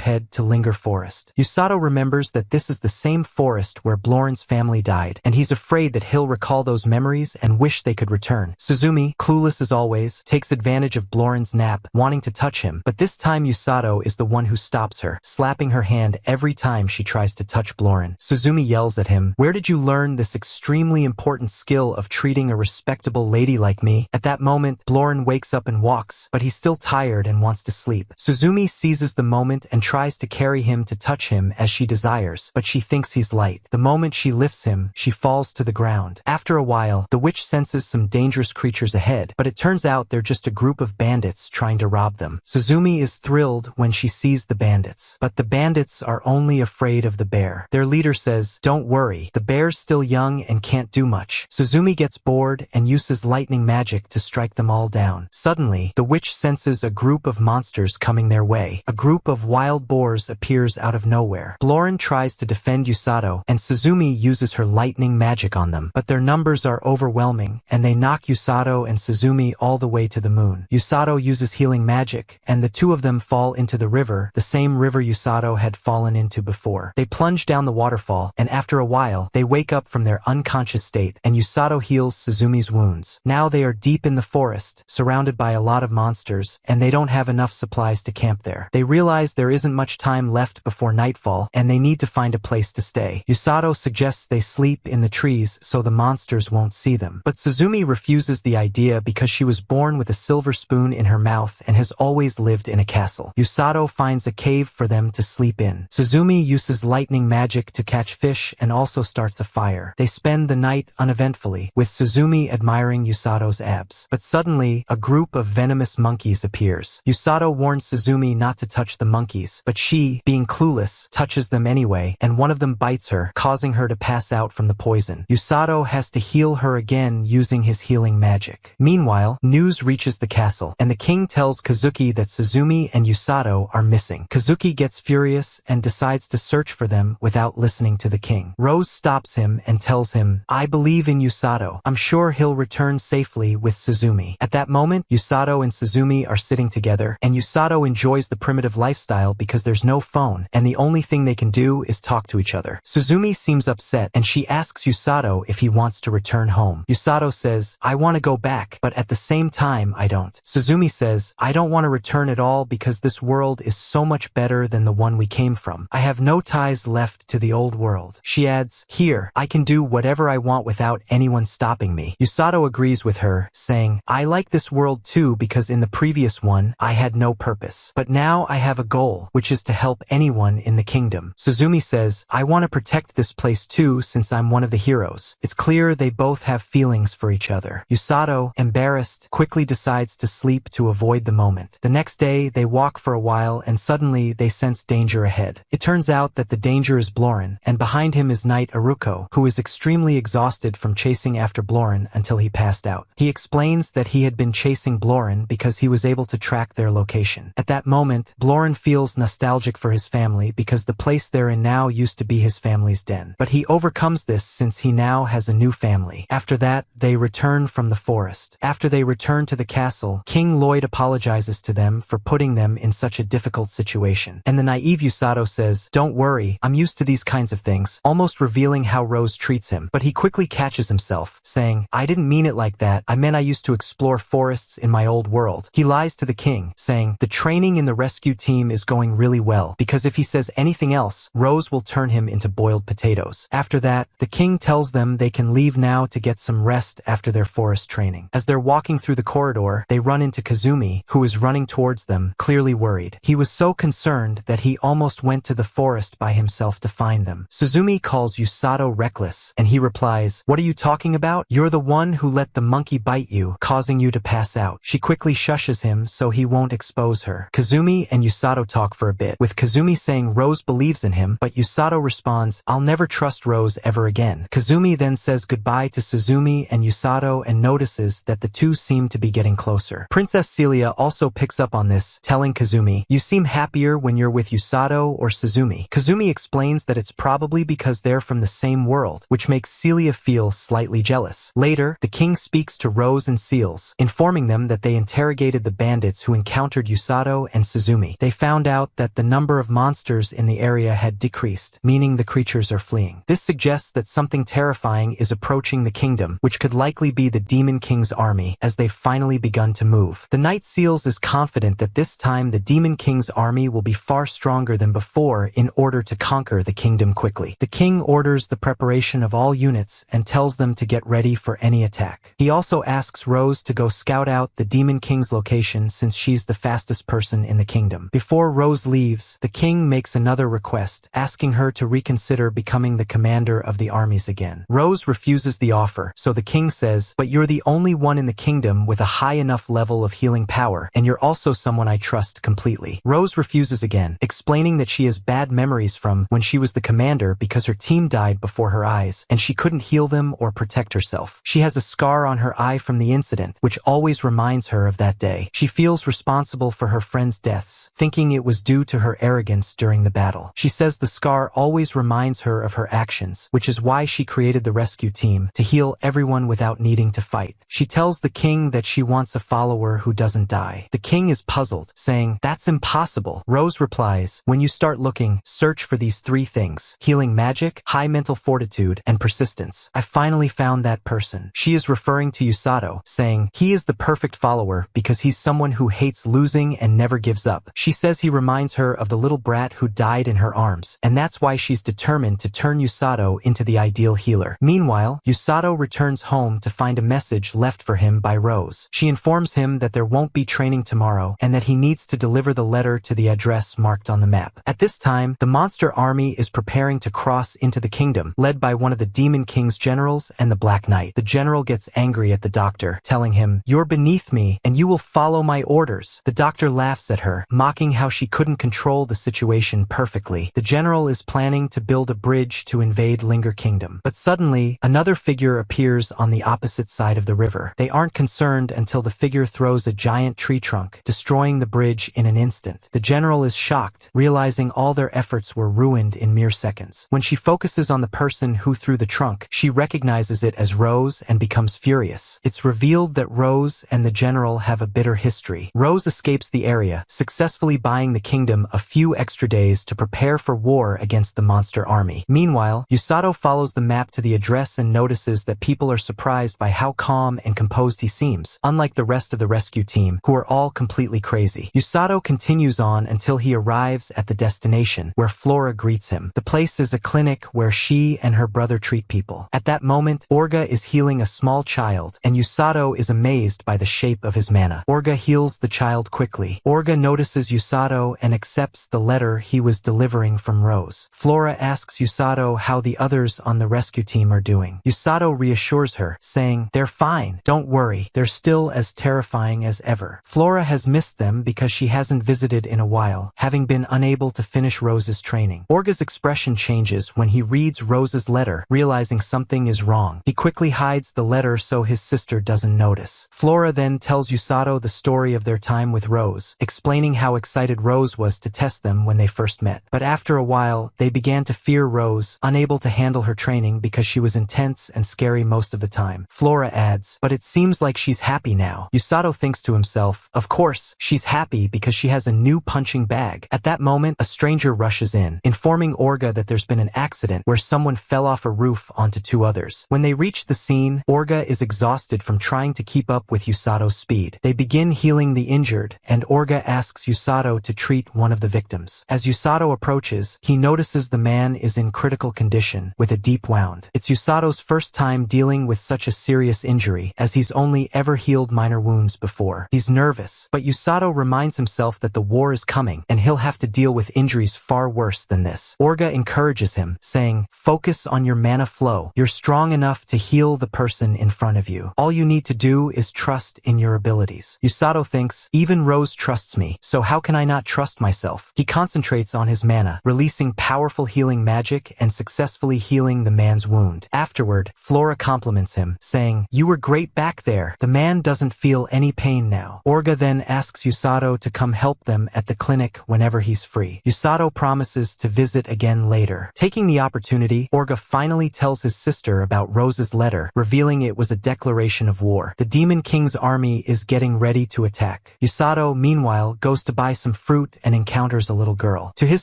head to Linger Forest. Usato remembers that this is the same forest where Bloren's family died, and he's afraid that he'll recall those memories and wish they could return. Suzumi, clueless as always, takes advantage of Bloren's nap, wanting to touch him, but this time Usato is the one who stops her, slapping her hand every time she tries to touch Bloren. Suzumi yells at him, "Where did you learn this extremely important skill of treating a respectable lady like me?" At that moment, Bloren wakes up and walks, but he's still tired and wants to sleep. Suzumi seizes the moment and tries to carry him to touch him as she desires, but she thinks he's light. The moment she lifts him, she falls to the ground. After a while, the witch senses some dangerous creatures ahead, but it turns out they're just a group of bandits trying to rob them. Suzumi is thrilled when she sees the bandits, but the bandits are only afraid of the bear. Their leader says, "Don't worry, the bear's still young and can't do much." Suzumi gets bored and uses lightning magic to strike them all down. Suddenly, the witch senses a group of monsters coming their way. A group of wild boars appears out of nowhere. Bloren tries to defend Usato, and Suzumi uses her lightning magic on them, but their numbers are overwhelming, and they knock Usato and Suzumi all the way to the moon. Usato uses healing magic, and the two of them fall into the river, the same river Usato had fallen into before. They plunge down the waterfall, and after a while, they wake up from their unconscious state, and Usato heals Suzumi's wounds. Now they are deep in the forest, surrounded by a lot of monsters, and they don't have enough supplies to camp there. They realize there isn't much time left before nightfall, and they need to find a place to stay. Usato suggests they sleep in the trees so the monsters won't see them. But Suzumi refuses the idea because she was born with a silver spoon in her mouth and has always lived in a castle. Usato finds a cave for them to sleep in. Suzumi uses lightning magic to catch fish and also starts a fire. They spend the night uneventfully, with Suzumi admiring Usato's abs. But suddenly, a group of venomous monkeys appears. Usato warns Suzumi not to touch the monkeys, but she, being clueless, touches them anyway, and one of them bites her, causing her to pass out from the poison. Usato has to heal her again using his healing magic. Meanwhile, news reaches the castle, and the king tells Kazuki that Suzumi and Usato are missing. Kazuki gets furious and decides to search for them without listening to the king. Rose stops him and tells him, "I believe in Usato. I'm sure he'll return safely with Suzumi." At that moment, Usato and Suzumi are sitting together, and Usato enjoys the primitive lifestyle because there's no phone, and the only thing they can do is talk to each other. Suzumi seems upset, and she asks Usato if he wants to return home. Usato says, "I want to go back, but at the same time, I don't." Suzumi says, "I don't want to return at all because this world is so much better than the one we came from. I have no ties left to the old world." She adds, "Here, I can do whatever I want without anyone stopping me." Usato agrees with her, saying, "I like this world too because in the previous one, I had no purpose. But now I have a goal, which is to help anyone in the kingdom." Suzumi says, "I want to protect this place too since I'm one of the heroes." It's clear they both have feelings for each other. Usato, embarrassed, quickly decides to sleep to avoid the moment. The next day, they walk for a while and suddenly they sense danger ahead. It turns out that the danger is Bloren, and behind him is Knight Aruko, who is extremely exhausted from chasing after Bloren until he passed out. He explains that he had been chasing Bloren because he was able to track their location. At that moment, Bloren feels nostalgic for his family because the place they're in now used to be his family's den. But he overcomes this since he now has a new family. After that, they return from the forest. After they return to the castle, King Lloyd apologizes to them for putting them in such a difficult situation. And the naive Usato says, "Don't worry, I'm used to these kinds of things," almost revealing how Rose treats him. But he quickly catches himself, saying, "I didn't mean it like that. I meant I used to explore forests in my old world." He lies to the king, saying, "The training in the rescue team is going really well, because if he says anything else, Rose will turn him into boiled potatoes." After that, the king tells them they can leave now to get some rest after their forest training. As they're walking through the corridor, they run into Kazumi, who is running towards them, clearly worried. He was so concerned that he almost went to the forest by himself to find them. Suzumi calls Usato reckless, and he replies, "What are you talking about? You're the one who let the monkey bite you, causing you to pass out." She quickly shushes him so he won't expose her. Kazumi and Usato talk for a bit, with Kazumi saying Rose believes in him, but Yusato responds, "I'll never trust Rose ever again." Kazumi then says goodbye to Suzumi and Yusato and notices that the two seem to be getting closer. Princess Celia also picks up on this, telling Kazumi, "You seem happier when you're with Yusato or Suzumi." Kazumi explains that it's probably because they're from the same world, which makes Celia feel slightly jealous. Later, the king speaks to Rose and Seals, informing them that they interrogated the bandits who encountered Yusato and Suzumi. They found out that the number of monsters in the area had decreased, meaning the creatures are fleeing. This suggests that something terrifying is approaching the kingdom, which could likely be the Demon King's army, as they've finally begun to move. The Knight Seals is confident that this time the Demon King's army will be far stronger than before in order to conquer the kingdom quickly. The king orders the preparation of all units and tells them to get ready for any attack. He also asks Rose to go scout out the Demon King's location since she's the fastest person in the kingdom. Before Rose leaves, the king makes another request, asking her to reconsider becoming the commander of the armies again. Rose refuses the offer, so the king says, "But you're the only one in the kingdom with a high enough level of healing power, and you're also someone I trust completely." Rose refuses again, explaining that she has bad memories from when she was the commander because her team died before her eyes, and she couldn't heal them or protect herself. She has a scar on her eye from the incident, which always reminds her of that day. She feels responsible for her friends' deaths, thinking it was due to her arrogance during the battle. She says the scar always reminds her of her actions, which is why she created the rescue team, to heal everyone without needing to fight. She tells the king that she wants a follower who doesn't die. The king is puzzled, saying, "That's impossible." Rose replies, "When you start looking, search for these three things: healing magic, high mental fortitude, and persistence. I finally found that person." She is referring to Yusato, saying, "He is the perfect follower because he's someone who hates losing and never gives up." She says he reminds her of the little brat who died in her arms, and that's why she's determined to turn Yusato into the ideal healer. Meanwhile, Yusato returns home to find a message left for him by Rose. She informs him that there won't be training tomorrow and that he needs to deliver the letter to the address marked on the map. At this time, the monster army is preparing to cross into the kingdom, led by one of the Demon King's generals and the Black Knight. The general gets angry at the doctor, telling him, "You're beneath me and you will follow my orders." The doctor laughs at her, mocking how she couldn't control the situation perfectly. The general is planning to build a bridge to invade Linger Kingdom. But suddenly, another figure appears on the opposite side of the river. They aren't concerned until the figure throws a giant tree trunk, destroying the bridge in an instant. The general is shocked, realizing all their efforts were ruined in mere seconds. When she focuses on the person who threw the trunk, she recognizes it as Rose and becomes furious. It's revealed that Rose and the general have a bitter history. Rose escapes the area, successfully buying the kingdom a few extra days to prepare for war against the monster army. Meanwhile, Yusato follows the map to the address and notices that people are surprised by how calm and composed he seems, unlike the rest of the rescue team, who are all completely crazy. Yusato continues on until he arrives at the destination, where Flora greets him. The place is a clinic where she and her brother treat people. At that moment, Orga is healing a small child, and Yusato is amazed by the shape of his mana. Orga heals the child quickly. Orga notices Yusato and accepts the letter he was delivering from Rose. Flora asks Yusato how the others on the rescue team are doing. Yusato reassures her, saying, "They're fine. Don't worry. They're still as terrifying as ever." Flora has missed them because she hasn't visited in a while, having been unable to finish Rose's training. Orga's expression changes when he reads Rose's letter, realizing something is wrong. He quickly hides the letter so his sister doesn't notice. Flora then tells Yusato the story of their time with Rose, explaining how excited Rose was to test them when they first met. But after a while, they began to fear Rose, unable to handle her training because she was intense and scary most of the time. Flora adds, "But it seems like she's happy now." Yusato thinks to himself, of course, she's happy because she has a new punching bag. At that moment, a stranger rushes in, informing Orga that there's been an accident where someone fell off a roof onto two others. When they reach the scene, Orga is exhausted from trying to keep up with Yusato's speed. They begin healing the injured, and Orga asks Yusato to treat one of the victims. As Yusato approaches, he notices the man is in critical condition, with a deep wound. It's Yusato's first time dealing with such a serious injury, as he's only ever healed minor wounds before. He's nervous, but Yusato reminds himself that the war is coming, and he'll have to deal with injuries far worse than this. Orga encourages him, saying, "Focus on your mana flow. You're strong enough to heal the person in front of you. All you need to do is trust in your abilities." Yusato thinks, even Rose trusts me, so how can I not trust myself? He concentrates concentrates on his mana, releasing powerful healing magic and successfully healing the man's wound. Afterward, Flora compliments him, saying, "You were great back there. The man doesn't feel any pain now." Orga then asks Usato to come help them at the clinic whenever he's free. Usato promises to visit again later. Taking the opportunity, Orga finally tells his sister about Rose's letter, revealing it was a declaration of war. The Demon King's army is getting ready to attack. Usato, meanwhile, goes to buy some fruit and encounters a little girl. To his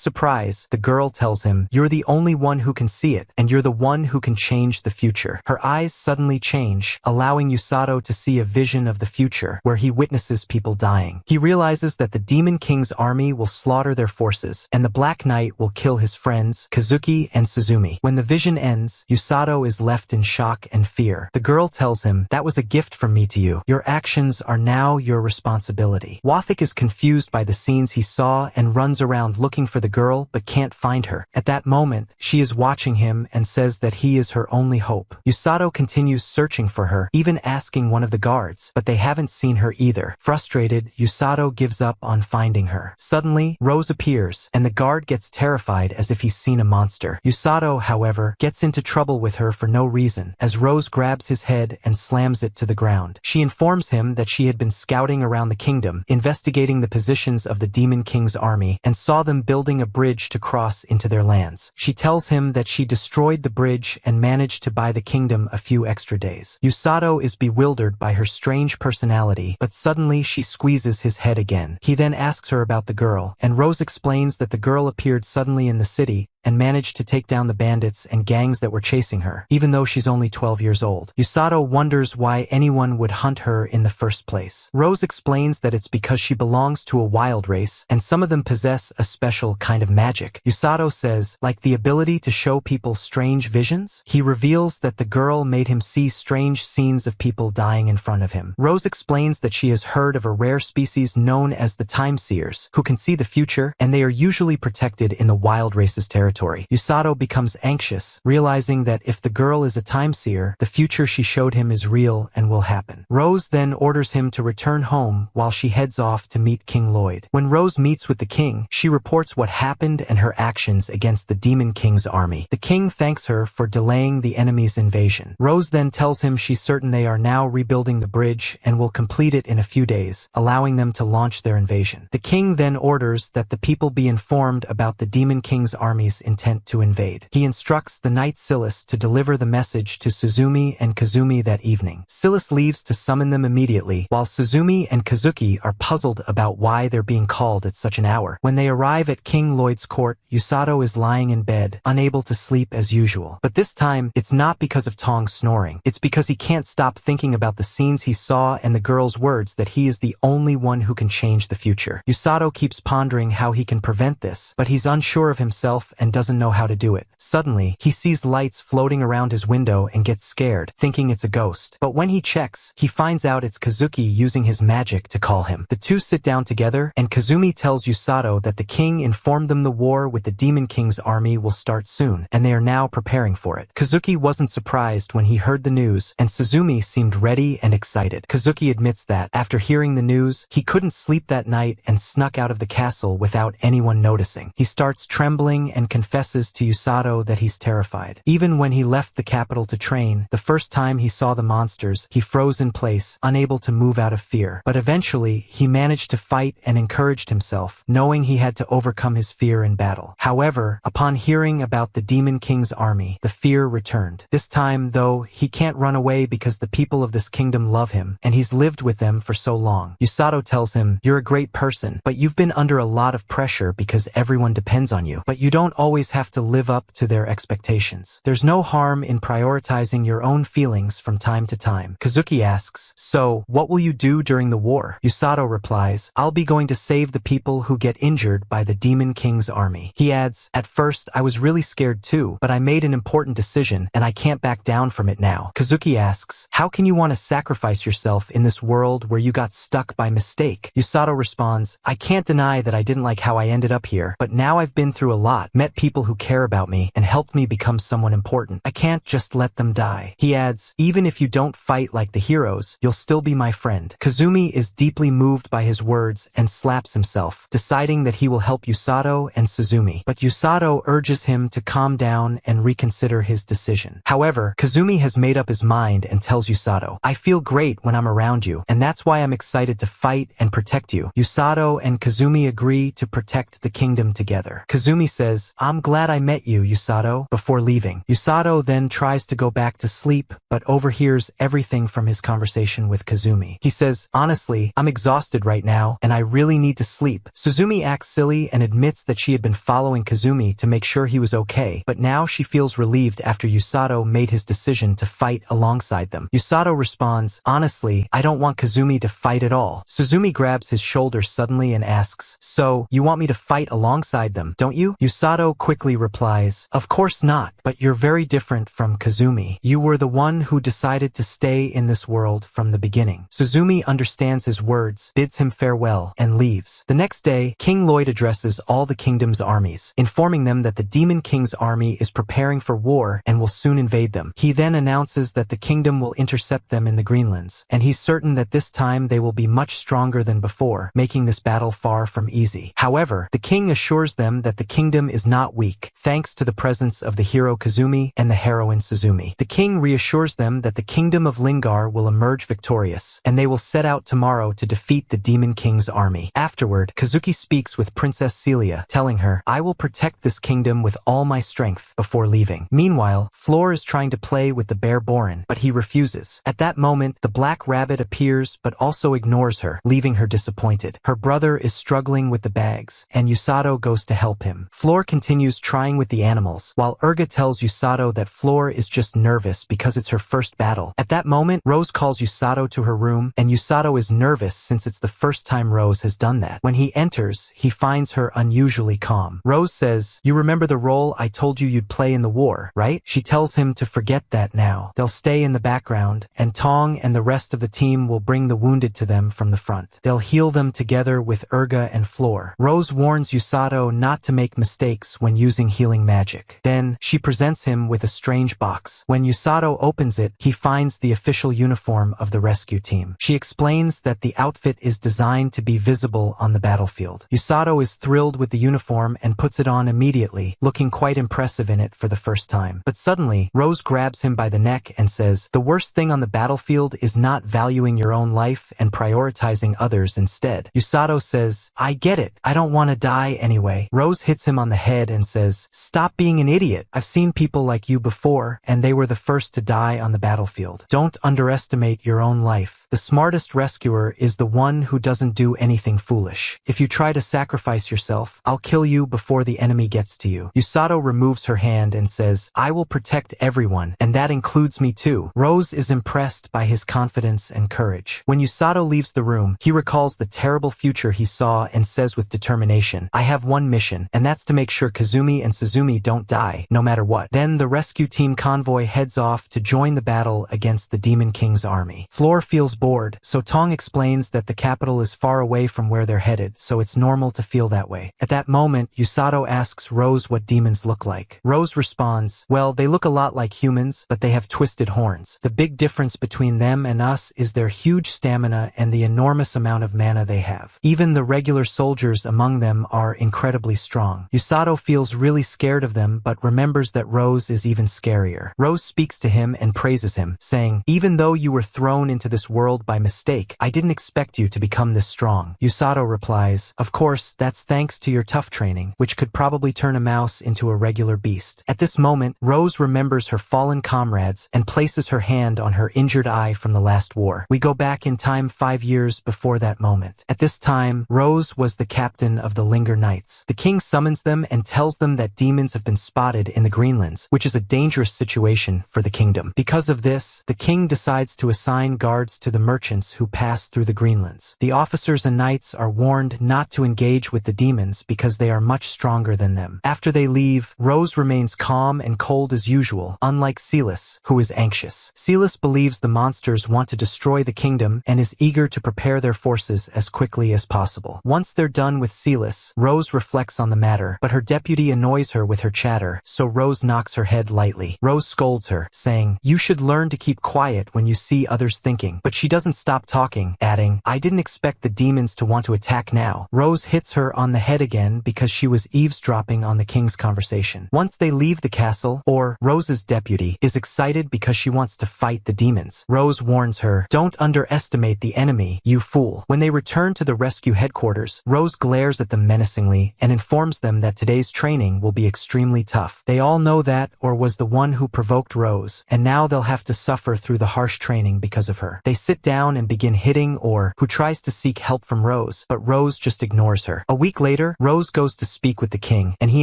surprise, the girl tells him, "You're the only one who can see it, and you're the one who can change the future." Her eyes suddenly change, allowing Usato to see a vision of the future, where he witnesses people dying. He realizes that the Demon King's army will slaughter their forces, and the Black Knight will kill his friends, Kazuki and Suzumi. When the vision ends, Usato is left in shock and fear. The girl tells him, "That was a gift from me to you. Your actions are now your responsibility." Wathic is confused by the scenes he saw and runs around looking for the girl but can't find her. At that moment, she is watching him and says that he is her only hope. Usato continues searching for her, even asking one of the guards, but they haven't seen her either. Frustrated, Usato gives up on finding her. Suddenly, Rose appears, and the guard gets terrified as if he's seen a monster. Usato, however, gets into trouble with her for no reason, as Rose grabs his head and slams it to the ground. She informs him that she had been scouting around the kingdom, investigating the positions of the Demon King's army, and saw them building a bridge to cross into their lands. She tells him that she destroyed the bridge and managed to buy the kingdom a few extra days. Usato is bewildered by her strange personality, but suddenly she squeezes his head again. He then asks her about the girl, and Rose explains that the girl appeared suddenly in the city and managed to take down the bandits and gangs that were chasing her, even though she's only 12 years old. Usato wonders why anyone would hunt her in the first place. Rose explains that it's because she belongs to a wild race, and some of them possess a special kind of magic. Usato says, like the ability to show people strange visions? He reveals that the girl made him see strange scenes of people dying in front of him. Rose explains that she has heard of a rare species known as the Time Seers, who can see the future, and they are usually protected in the wild race's territory. Usato becomes anxious, realizing that if the girl is a time seer, the future she showed him is real and will happen. Rose then orders him to return home while she heads off to meet King Lloyd. When Rose meets with the king, she reports what happened and her actions against the Demon King's army. The king thanks her for delaying the enemy's invasion. Rose then tells him she's certain they are now rebuilding the bridge and will complete it in a few days, allowing them to launch their invasion. The king then orders that the people be informed about the Demon King's army's intent to invade. He instructs the knight Silas to deliver the message to Suzumi and Kazumi that evening. Silas leaves to summon them immediately, while Suzumi and Kazuki are puzzled about why they're being called at such an hour. When they arrive at King Lloyd's court, Usato is lying in bed, unable to sleep as usual. But this time, it's not because of Tong's snoring. It's because he can't stop thinking about the scenes he saw and the girl's words that he is the only one who can change the future. Usato keeps pondering how he can prevent this, but he's unsure of himself and doesn't know how to do it. Suddenly, he sees lights floating around his window and gets scared, thinking it's a ghost. But when he checks, he finds out it's Kazuki using his magic to call him. The two sit down together, and Kazumi tells Usato that the king informed them the war with the Demon King's army will start soon, and they are now preparing for it. Kazuki wasn't surprised when he heard the news, and Suzumi seemed ready and excited. Kazuki admits that, after hearing the news, he couldn't sleep that night and snuck out of the castle without anyone noticing. He starts trembling and confesses to Usato that he's terrified. Even when he left the capital to train, the first time he saw the monsters, he froze in place, unable to move out of fear. But eventually, he managed to fight and encouraged himself, knowing he had to overcome his fear in battle. However, upon hearing about the Demon King's army, the fear returned. This time, though, he can't run away because the people of this kingdom love him, and he's lived with them for so long. Usato tells him, "You're a great person, but you've been under a lot of pressure because everyone depends on you. But you don't always have to live up to their expectations. There's no harm in prioritizing your own feelings from time to time." Kazuki asks, "So, what will you do during the war?" Usato replies, "I'll be going to save the people who get injured by the Demon King's army." He adds, "At first, I was really scared too, but I made an important decision, and I can't back down from it now." Kazuki asks, "How can you want to sacrifice yourself in this world where you got stuck by mistake?" Usato responds, "I can't deny that I didn't like how I ended up here, but now I've been through a lot, met people who care about me and helped me become someone important. I can't just let them die. He adds, even if you don't fight like the heroes, you'll still be my friend. Kazumi is deeply moved by his words and slaps himself, deciding that he will help Yusato and Suzumi. But Yusato urges him to calm down and reconsider his decision. However, Kazumi has made up his mind and tells Yusato, I feel great when I'm around you, and that's why I'm excited to fight and protect you. Yusato and Kazumi agree to protect the kingdom together. Kazumi says, I'm glad I met you, Yusato, before leaving. Yusato then tries to go back to sleep, but overhears everything from his conversation with Kazumi. He says, honestly, I'm exhausted right now, and I really need to sleep. Suzumi acts silly and admits that she had been following Kazumi to make sure he was okay, but now she feels relieved after Yusato made his decision to fight alongside them. Yusato responds, honestly, I don't want Kazumi to fight at all. Suzumi grabs his shoulder suddenly and asks, so, you want me to fight alongside them, don't you? Yusato quickly replies, of course not, but you're very different from Kazumi. You were the one who decided to stay in this world from the beginning. Suzumi understands his words, bids him farewell, and leaves. The next day, King Lloyd addresses all the kingdom's armies, informing them that the Demon King's army is preparing for war and will soon invade them. He then announces that the kingdom will intercept them in the Greenlands, and he's certain that this time they will be much stronger than before, making this battle far from easy. However, the king assures them that the kingdom is not weak, thanks to the presence of the hero Kazumi and the heroine Suzumi. The king reassures them that the kingdom of Lingar will emerge victorious, and they will set out tomorrow to defeat the Demon King's army. Afterward, Kazuki speaks with Princess Celia, telling her, I will protect this kingdom with all my strength, before leaving. Meanwhile, Floor is trying to play with the bear Borin, but he refuses. At that moment, the black rabbit appears but also ignores her, leaving her disappointed. Her brother is struggling with the bags, and Yusato goes to help him. Floor continues trying with the animals, while Urga tells Yusato that Floor is just nervous because it's her first battle. At that moment, Rose calls Yusato to her room, and Yusato is nervous since it's the first time Rose has done that. When he enters, he finds her unusually calm. Rose says, you remember the role I told you you'd play in the war, right? She tells him to forget that now. They'll stay in the background, and Tong and the rest of the team will bring the wounded to them from the front. They'll heal them together with Urga and Floor. Rose warns Yusato not to make mistakes when using healing magic. Then, she presents him with a strange box. When Yusato opens it, he finds the official uniform of the rescue team. She explains that the outfit is designed to be visible on the battlefield. Yusato is thrilled with the uniform and puts it on immediately, looking quite impressive in it for the first time. But suddenly, Rose grabs him by the neck and says, the worst thing on the battlefield is not valuing your own life and prioritizing others instead. Yusato says, I get it. I don't want to die anyway. Rose hits him on the head and says, stop being an idiot. I've seen people like you before, and they were the first to die on the battlefield. Don't underestimate your own life. The smartest rescuer is the one who doesn't do anything foolish. If you try to sacrifice yourself, I'll kill you before the enemy gets to you. Yusato removes her hand and says, I will protect everyone, and that includes me too. Rose is impressed by his confidence and courage. When Yusato leaves the room, he recalls the terrible future he saw and says with determination, I have one mission, and that's to make sure Kazumi and Suzumi don't die, no matter what. Then the rescue team convoy heads off to join the battle against the Demon King's army. Floor feels bored, so Tong explains that the capital is far away from where they're headed, so it's normal to feel that way. At that moment, Yusato asks Rose what demons look like. Rose responds, well, they look a lot like humans, but they have twisted horns. The big difference between them and us is their huge stamina and the enormous amount of mana they have. Even the regular soldiers among them are incredibly strong. Yusato feels really scared of them, but remembers that Rose is even scarier. Rose speaks to him and praises him, saying, even though you were thrown into this world by mistake, I didn't expect you to become this strong. Yusato replies, of course, that's thanks to your tough training, which could probably turn a mouse into a regular beast. At this moment, Rose remembers her fallen comrades and places her hand on her injured eye from the last war. We go back in time 5 years before that moment. At this time, Rose was the captain of the Linger Knights. The king summons them and tells them that demons have been spotted in the Greenlands, which is a dangerous situation for the kingdom. Because of this, the king decides to assign guards to the merchants who pass through the Greenlands. The officers and knights are warned not to engage with the demons because they are much stronger than them. After they leave, Rose remains calm and cold as usual, unlike Silas, who is anxious. Silas believes the monsters want to destroy the kingdom and is eager to prepare their forces as quickly as possible. Once they're done with Silas, Rose reflects on the matter, but her deputy deputy annoys her with her chatter, so Rose knocks her head lightly. Rose scolds her, saying, "You should learn to keep quiet when you see others thinking." But she doesn't stop talking, adding, "I didn't expect the demons to want to attack now." Rose hits her on the head again because she was eavesdropping on the king's conversation. Once they leave the castle, Rose's deputy is excited because she wants to fight the demons. Rose warns her, "Don't underestimate the enemy, you fool." When they return to the rescue headquarters, Rose glares at them menacingly and informs them that today's training will be extremely tough. They all know that was the one who provoked Rose, and now they'll have to suffer through the harsh training because of her. They sit down and begin hitting who tries to seek help from Rose, but Rose just ignores her. A week later, Rose goes to speak with the king, and he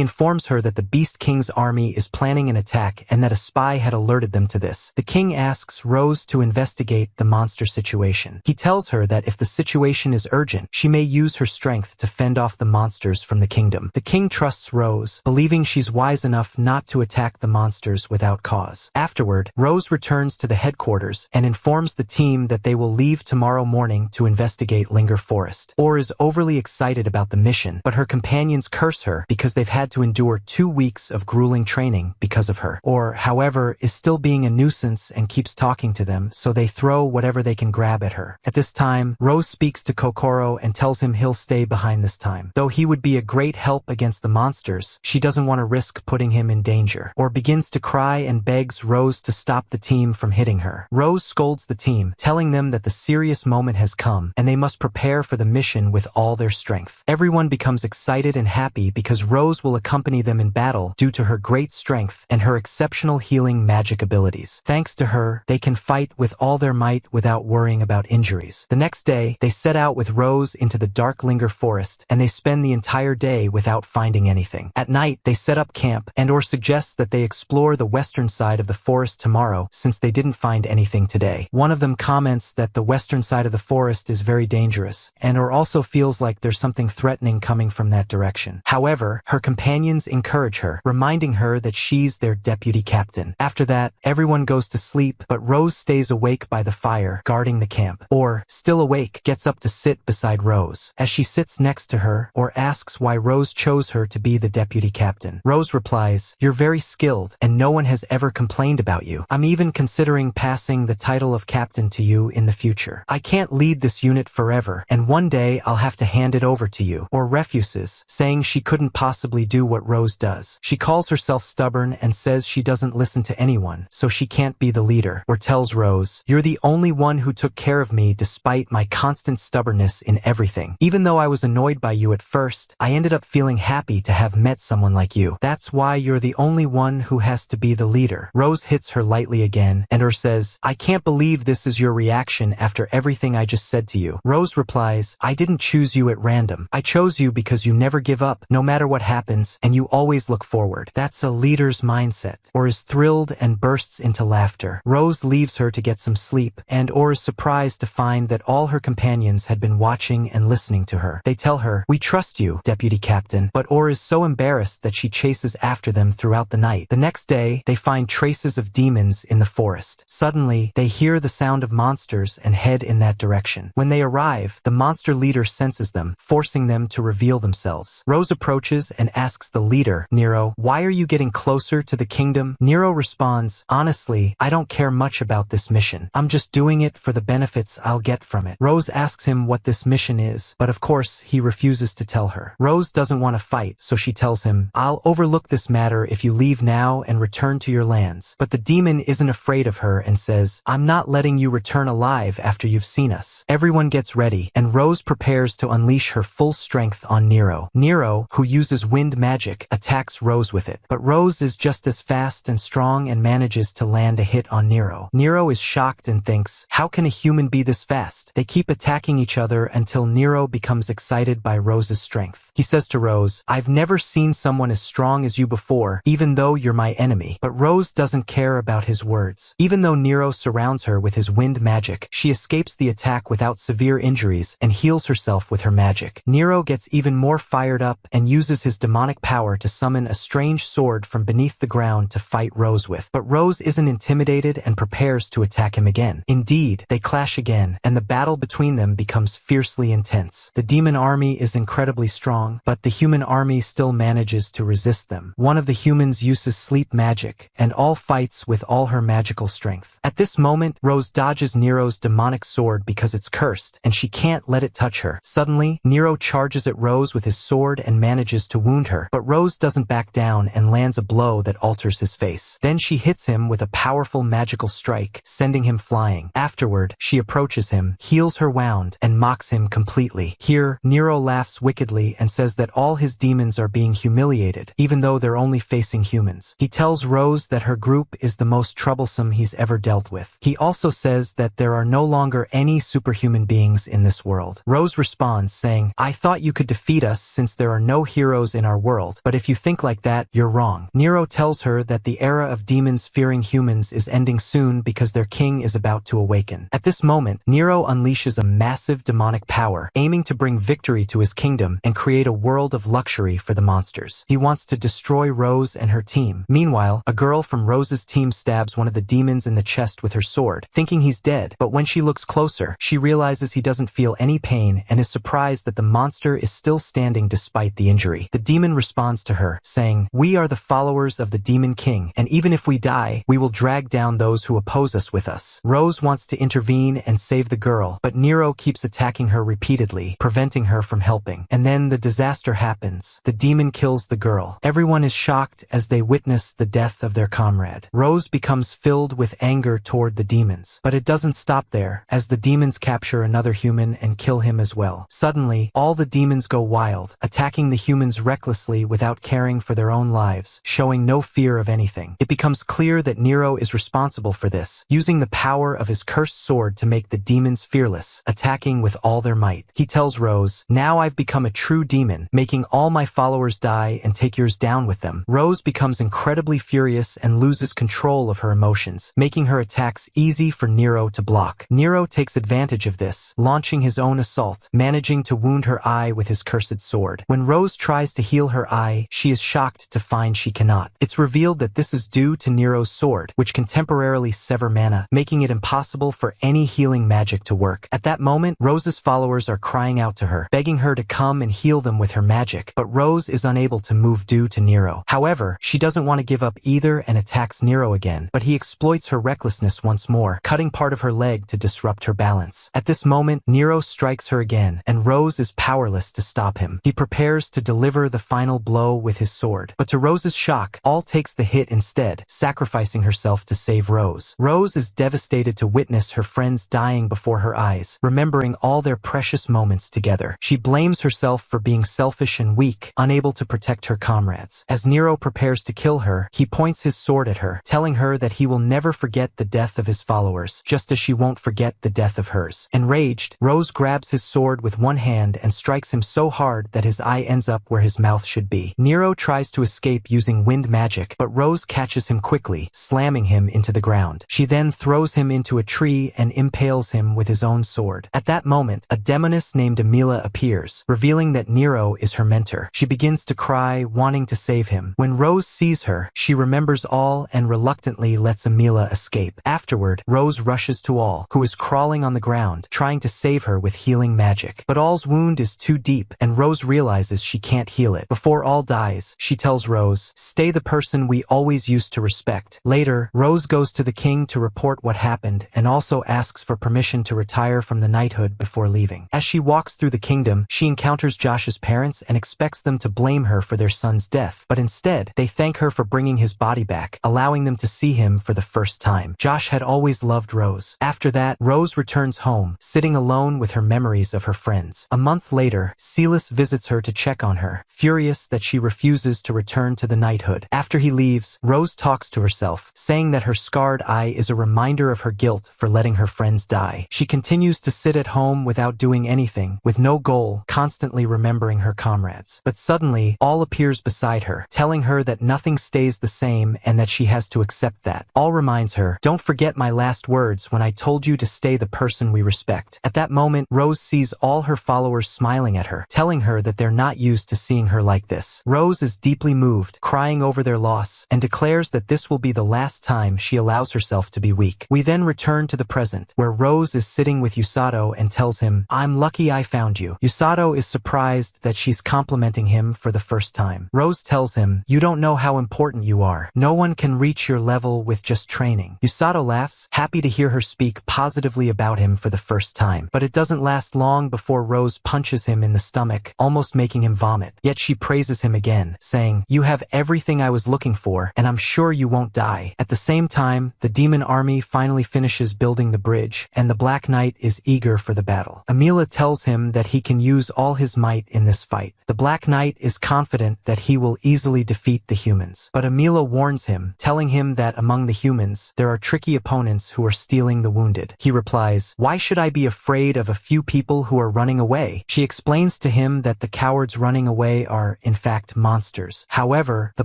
informs her that the Beast King's army is planning an attack and that a spy had alerted them to this. The king asks Rose to investigate the monster situation. He tells her that if the situation is urgent, she may use her strength to fend off the monsters from the kingdom. The king trusts Rose, believing she's wise enough not to attack the monsters without cause. Afterward, Rose returns to the headquarters and informs the team that they will leave tomorrow morning to investigate Linger Forest. Is overly excited about the mission, but her companions curse her because they've had to endure 2 weeks of grueling training because of her. However, is still being a nuisance and keeps talking to them, so they throw whatever they can grab at her. At this time, Rose speaks to Kokoro and tells him he'll stay behind this time. Though he would be a great help against the monsters, she doesn't want to risk putting him in danger. Begins to cry and begs Rose to stop the team from hitting her. Rose scolds the team, telling them that the serious moment has come and they must prepare for the mission with all their strength. Everyone becomes excited and happy because Rose will accompany them in battle due to her great strength and her exceptional healing magic abilities. Thanks to her, they can fight with all their might without worrying about injuries. The next day, they set out with Rose into the dark Linger Forest, and they spend the entire day without finding anything. At night, they set up camp and suggests that they explore the western side of the forest tomorrow since they didn't find anything today. One of them comments that the western side of the forest is very dangerous and also feels like there's something threatening coming from that direction. However, her companions encourage her, reminding her that she's their deputy captain. After that, everyone goes to sleep, but Rose stays awake by the fire, guarding the camp. Still awake, gets up to sit beside Rose. As she sits next to her, asks why Rose chose her to be the deputy captain. Rose replies, "You're very skilled, and no one has ever complained about you. I'm even considering passing the title of captain to you in the future. I can't lead this unit forever, and one day I'll have to hand it over to you." Refuses, saying she couldn't possibly do what Rose does. She calls herself stubborn and says she doesn't listen to anyone, so she can't be the leader. Tells Rose, "You're the only one who took care of me despite my constant stubbornness in everything. Even though I was annoyed by you at first, I ended up feeling happy to have met someone like you. That's why you're the only one who has to be the leader." Rose hits her lightly again, and says, "I can't believe this is your reaction after everything I just said to you." Rose replies, "I didn't choose you at random. I chose you because you never give up, no matter what happens, and you always look forward. That's a leader's mindset." Is thrilled and bursts into laughter. Rose leaves her to get some sleep, and is surprised to find that all her companions had been watching and listening to her. They tell her, "We trust you, deputy captain," but is so embarrassed that she chases after them throughout the night. The next day, they find traces of demons in the forest. Suddenly, they hear the sound of monsters and head in that direction. When they arrive, the monster leader senses them, forcing them to reveal themselves. Rose approaches and asks the leader, Nero, "Why are you getting closer to the kingdom?" Nero responds, "Honestly, I don't care much about this mission. I'm just doing it for the benefits I'll get from it." Rose asks him what this mission is, but of course, he refuses to tell her. Rose doesn't want to fight, so she tells him, "I'll overlook this matter if you leave now and return to your lands." But the demon isn't afraid of her and says, "I'm not letting you return alive after you've seen us." Everyone gets ready, and Rose prepares to unleash her full strength on Nero. Nero, who uses wind magic, attacks Rose with it, but Rose is just as fast and strong and manages to land a hit on Nero. Nero is shocked and thinks, "How can a human be this fast?" They keep attacking each other until Nero becomes excited by Rose's strength. He says to Rose, "I've never seen someone as strong as you before, even though you're my enemy." But Rose doesn't care about his words. Even though Nero surrounds her with his wind magic, she escapes the attack without severe injuries and heals herself with her magic. Nero gets even more fired up and uses his demonic power to summon a strange sword from beneath the ground to fight Rose with. But Rose isn't intimidated and prepares to attack him again. Indeed, they clash again, and the battle between them becomes fiercely intense. The demon army is incredibly strong, but the human army still still manages to resist them. One of the humans uses sleep magic, and all fights with all her magical strength. At this moment, Rose dodges Nero's demonic sword because it's cursed, and she can't let it touch her. Suddenly, Nero charges at Rose with his sword and manages to wound her, but Rose doesn't back down and lands a blow that alters his face. Then she hits him with a powerful magical strike, sending him flying. Afterward, she approaches him, heals her wound, and mocks him completely. Here, Nero laughs wickedly and says that all his demons are being humiliated, even though they're only facing humans. He tells Rose that her group is the most troublesome he's ever dealt with. He also says that there are no longer any superhuman beings in this world. Rose responds, saying, "I thought you could defeat us since there are no heroes in our world, but if you think like that, you're wrong." Nero tells her that the era of demons fearing humans is ending soon because their king is about to awaken. At this moment, Nero unleashes a massive demonic power, aiming to bring victory to his kingdom and create a world of luxury for the monsters. He wants to destroy Rose and her team. Meanwhile, a girl from Rose's team stabs one of the demons in the chest with her sword, thinking he's dead, but when she looks closer, she realizes he doesn't feel any pain and is surprised that the monster is still standing despite the injury. The demon responds to her, saying, "We are the followers of the Demon King, and even if we die, we will drag down those who oppose us with us." Rose wants to intervene and save the girl, but Nero keeps attacking her repeatedly, preventing her from helping. And then the disaster happens. The demon kills the girl. Everyone is shocked as they witness the death of their comrade. Rose becomes filled with anger toward the demons. But it doesn't stop there, as the demons capture another human and kill him as well. Suddenly, all the demons go wild, attacking the humans recklessly without caring for their own lives, showing no fear of anything. It becomes clear that Nero is responsible for this, using the power of his cursed sword to make the demons fearless, attacking with all their might. He tells Rose, "Now I've become a true demon, making all my followers die and take yours down with them." Rose becomes incredibly furious and loses control of her emotions, making her attacks easy for Nero to block. Nero takes advantage of this, launching his own assault, managing to wound her eye with his cursed sword. When Rose tries to heal her eye, she is shocked to find she cannot. It's revealed that this is due to Nero's sword, which can temporarily sever mana, making it impossible for any healing magic to work. At that moment, Rose's followers are crying out to her, begging her to come and heal them with her magic, but Rose is unable to move due to Nero. However, she doesn't want to give up either and attacks Nero again, but he exploits her recklessness once more, cutting part of her leg to disrupt her balance. At this moment, Nero strikes her again, and Rose is powerless to stop him. He prepares to deliver the final blow with his sword, but to Rose's shock, All takes the hit instead, sacrificing herself to save Rose. Rose is devastated to witness her friends dying before her eyes, remembering all their precious moments together. She blames herself for being selfish and weak, unable to protect her comrades. As Nero prepares to kill her, he points his sword at her, telling her that he will never forget the death of his followers, just as she won't forget the death of hers. Enraged, Rose grabs his sword with one hand and strikes him so hard that his eye ends up where his mouth should be. Nero tries to escape using wind magic, but Rose catches him quickly, slamming him into the ground. She then throws him into a tree and impales him with his own sword. At that moment, a demoness named Emilia appears, revealing that Nero is her mentor. She begins to cry, wanting to save him. When Rose sees her, she remembers All and reluctantly lets Emilia escape. Afterward, Rose rushes to All, who is crawling on the ground, trying to save her with healing magic. But All's wound is too deep, and Rose realizes she can't heal it. Before All dies, she tells Rose, "Stay the person we always used to respect." Later, Rose goes to the king to report what happened and also asks for permission to retire from the knighthood before leaving. As she walks through the kingdom, she encounters Josh's parents and expects them to blame her for their son's death, but instead, they thank her for bringing his body back, allowing them to see him for the first time. Josh had always loved Rose. After that, Rose returns home, sitting alone with her memories of her friends. A month later, Silas visits her to check on her, furious that she refuses to return to the knighthood. After he leaves, Rose talks to herself, saying that her scarred eye is a reminder of her guilt for letting her friends die. She continues to sit at home without doing anything, with no goal, constantly remembering her comrades. But suddenly, All appears beside her, telling her that nothing stays the same and that she has to accept that. All reminds her, "Don't forget my last words when I told you to stay the person we respect." At that moment, Rose sees all her followers smiling at her, telling her that they're not used to seeing her like this. Rose is deeply moved, crying over their loss, and declares that this will be the last time she allows herself to be weak. We then return to the present, where Rose is sitting with Usato and tells him, "I'm lucky I found you." Usato is surprised that she's complimenting him for the first time. Rose tells him, "You don't know how important you are. No one can reach your level with just training." Yusato laughs, happy to hear her speak positively about him for the first time. But it doesn't last long before Rose punches him in the stomach, almost making him vomit. Yet she praises him again, saying, "You have everything I was looking for, and I'm sure you won't die." At the same time, the demon army finally finishes building the bridge, and the Black Knight is eager for the battle. Amila tells him that he can use all his might in this fight. The Black Knight is confident that he will easily defeat the humans. But Amila warns him, telling him that among the humans, there are tricky opponents who are stealing the wounded. He replies, "Why should I be afraid of a few people who are running away?" She explains to him that the cowards running away are, in fact, monsters. However, the